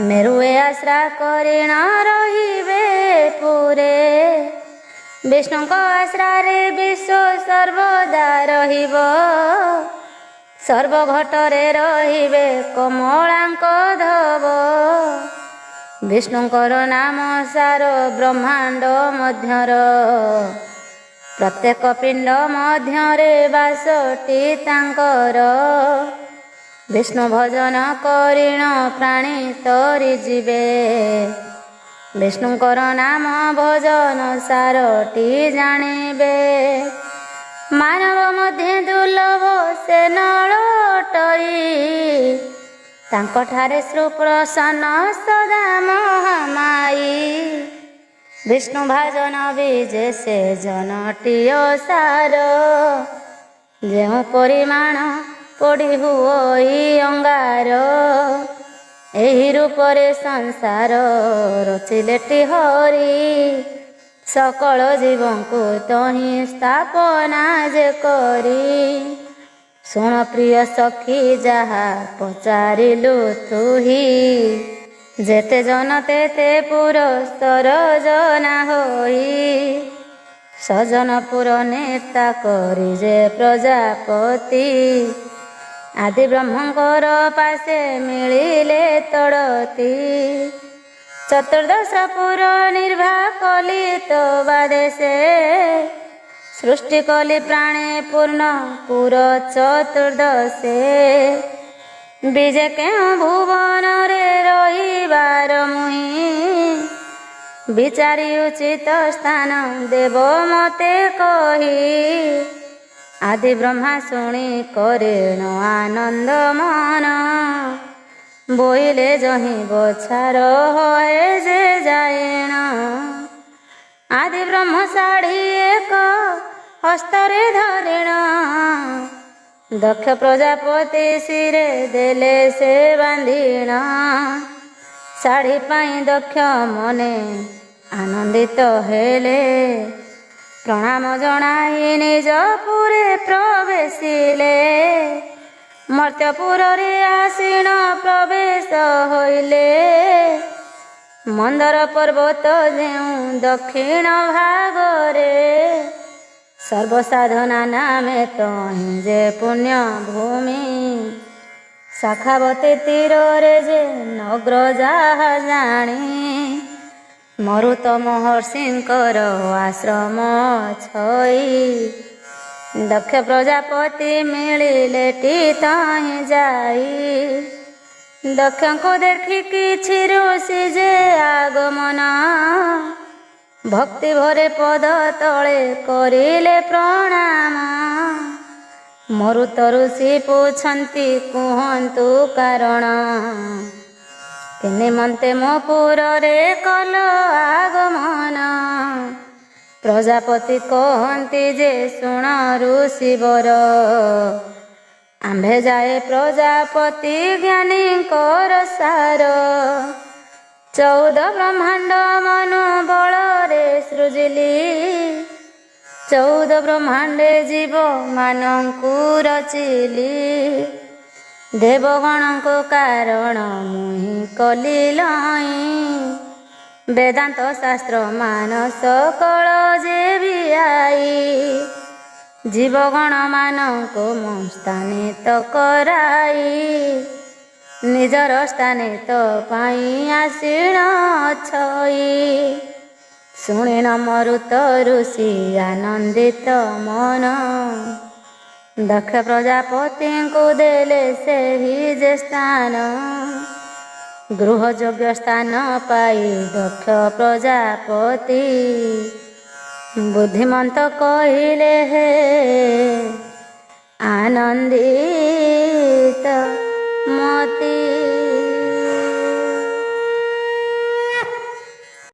ମେରୁଏ ଆଶ୍ରା କରିଣ ରହିବେ ପୁରେ ବିଷ୍ଣୁଙ୍କ ଆଶ୍ରାରେ ବିଶ୍ୱ ସର୍ବଦା ରହିବ ସର୍ବଘଟରେ ରହିବେ କମଳାଙ୍କ ଧବ ବିଷ୍ଣୁଙ୍କର ନାମ ସାର ବ୍ରହ୍ମାଣ୍ଡ ମଧ୍ୟର ପ୍ରତ୍ୟେକ ପିଣ୍ଡ ମଧ୍ୟରେ ବାସଟି ତାଙ୍କର ବିଷ୍ଣୁ ଭଜନ କରିଣ ପ୍ରାଣୀ ତରି ଯିବେ ବିଷ୍ଣୁଙ୍କର ନାମ ଭଜନ ସାରଟି ଜାଣିବେ ମାନବ ମଧ୍ୟ ଦୁର୍ଲଭ ସେ ନଳଟଇ ତାଙ୍କଠାରେ ସୁପ୍ରସନ୍ନ ସଦା ମହାମାଇ ବିଷ୍ଣୁ ଭାଜନ ବିଜେ ସେ ଜନଟିଅ ସାର ଯେଉଁ ପରିମାଣ ପଡ଼ି ହୁଅଇ ଅଙ୍ଗାର ଏହି ରୂପରେ ସଂସାର ରଚିଲେଟି ହରି ସକଳ ଜୀବଙ୍କୁ ତହିଁ ସ୍ଥାପନା ଯେ କରି ଶୁଣ ପ୍ରିୟ ସଖୀ ଯାହା ପଚାରିଲୁ ତୁହି ଯେତେ ଜନ ତେତେ ପୁରସ୍ତର ଜନା ହୋଇ ସଜନପୁର ନେତା କରି ଯେ ପ୍ରଜାପତି ଆଦି ବ୍ରହ୍ମଙ୍କର ପାଶେ ମିଳିଲେ ତଡ଼ତି ଚତୁର୍ଦଶ ପୁର ନିର୍ବାହ କଲି ତ ବାଦେଶେ ସୃଷ୍ଟି କଲି ପ୍ରାଣେ ପୂର୍ଣ୍ଣ ପୁର ଚତୁର୍ଦଶେ ବିଜେ କେଉଁ ଭୁବନରେ ରହିବାର ମୁହିଁ ବିଚାରି ଉଚିତ ସ୍ଥାନ ଦେବ ମତେ କହି ଆଦି ବ୍ରହ୍ମା ଶୁଣି କରିଣ ଆନନ୍ଦ ମନ ବୋଇଲେ ଯହିଁ ବଛାର ହଏ ଯେ ଯାଏଣ ଆଦି ବ୍ରହ୍ମ ଶାଢ଼ୀ ଏକ ହସ୍ତରେ ଧରିଣ ଦକ୍ଷ ପ୍ରଜାପତି ଶିରେ ଦେଲେ ସେ ବାନ୍ଧିଣ ଶାଢ଼ୀ ପାଇଁ ଦକ୍ଷ ମନେ ଆନନ୍ଦିତ ହେଲେ ପ୍ରଣାମ ଜଣାଇ ନିଜ ପୁରେ ପ୍ରବେଶିଲେ ମର୍ତ୍ତ୍ୟପୁରରେ ଆସିଣ ପ୍ରବେଶ ହୋଇଲେ ମନ୍ଦର ପର୍ବତ ଯେଉଁ ଦକ୍ଷିଣ ଭାଗରେ ସର୍ବସାଧନା ନାମେ ତହିଁ ଯେ ପୁଣ୍ୟ ଭୂମି ଶାଖାବତୀ ତୀରରେ ଯେ ନଗ୍ର ଯାହା ଜାଣି ମରୁତ ମହର୍ଷିଙ୍କର ଆଶ୍ରମ ଛଇ ଦକ୍ଷ ପ୍ରଜାପତି ମିଳିଲେ ଟି ତହିଁ ଯାଇ ଦକ୍ଷଙ୍କୁ ଦେଖି କିଛି ଋଷି ଯେ ଆଗମନ ଭକ୍ତି ଭରେ ପଦ ତଳେ କରିଲେ ପ୍ରଣାମ ମରୁତ ଋଷି ପୁଛନ୍ତି କୁହନ୍ତୁ କାରଣ ନିମନ୍ତେ ମୋ ପୁରରେ କଲ ଆଗମନ ପ୍ରଜାପତି କହନ୍ତି ଯେ ଶୁଣ ଋଷିବର ଆମ୍ଭେ ଯାଏ ପ୍ରଜାପତି ଜ୍ଞାନୀଙ୍କର ସାର 14 ବ୍ରହ୍ମାଣ୍ଡ ମନୁ ବଳରେ ସୃଜିଲି 14 ବ୍ରହ୍ମାଣ୍ଡେ ଜୀବ ମାନଙ୍କୁ ରଚିଲି ଦେବଗଣଙ୍କୁ କାରଣ ମୁହିଁ କଲି ଲଇଁ ବେଦାନ୍ତ ଶାସ୍ତ୍ର ମାନସ କଳ ଯେ ବି ଆଇ ଜୀବଗଣମାନଙ୍କୁ ମୁଁ ସ୍ଥାନିତ କରାଇ ନିଜର ସ୍ଥାନିତ ପାଇଁ ଆସିଣ ଛଇ ଶୁଣିନ ମରୁତ ଋଷି ଆନନ୍ଦିତ ମନ ଦକ୍ଷ ପ୍ରଜାପତିଙ୍କୁ ଦେଲେ ସେହି ଯେ ସ୍ଥାନ ଗୃହଯୋଗ୍ୟ ସ୍ଥାନ ପାଇ ଦକ୍ଷ ପ୍ରଜାପତି ବୁଦ୍ଧିମନ୍ତ କହିଲେ ହେ ଆନନ୍ଦିତ ମତି।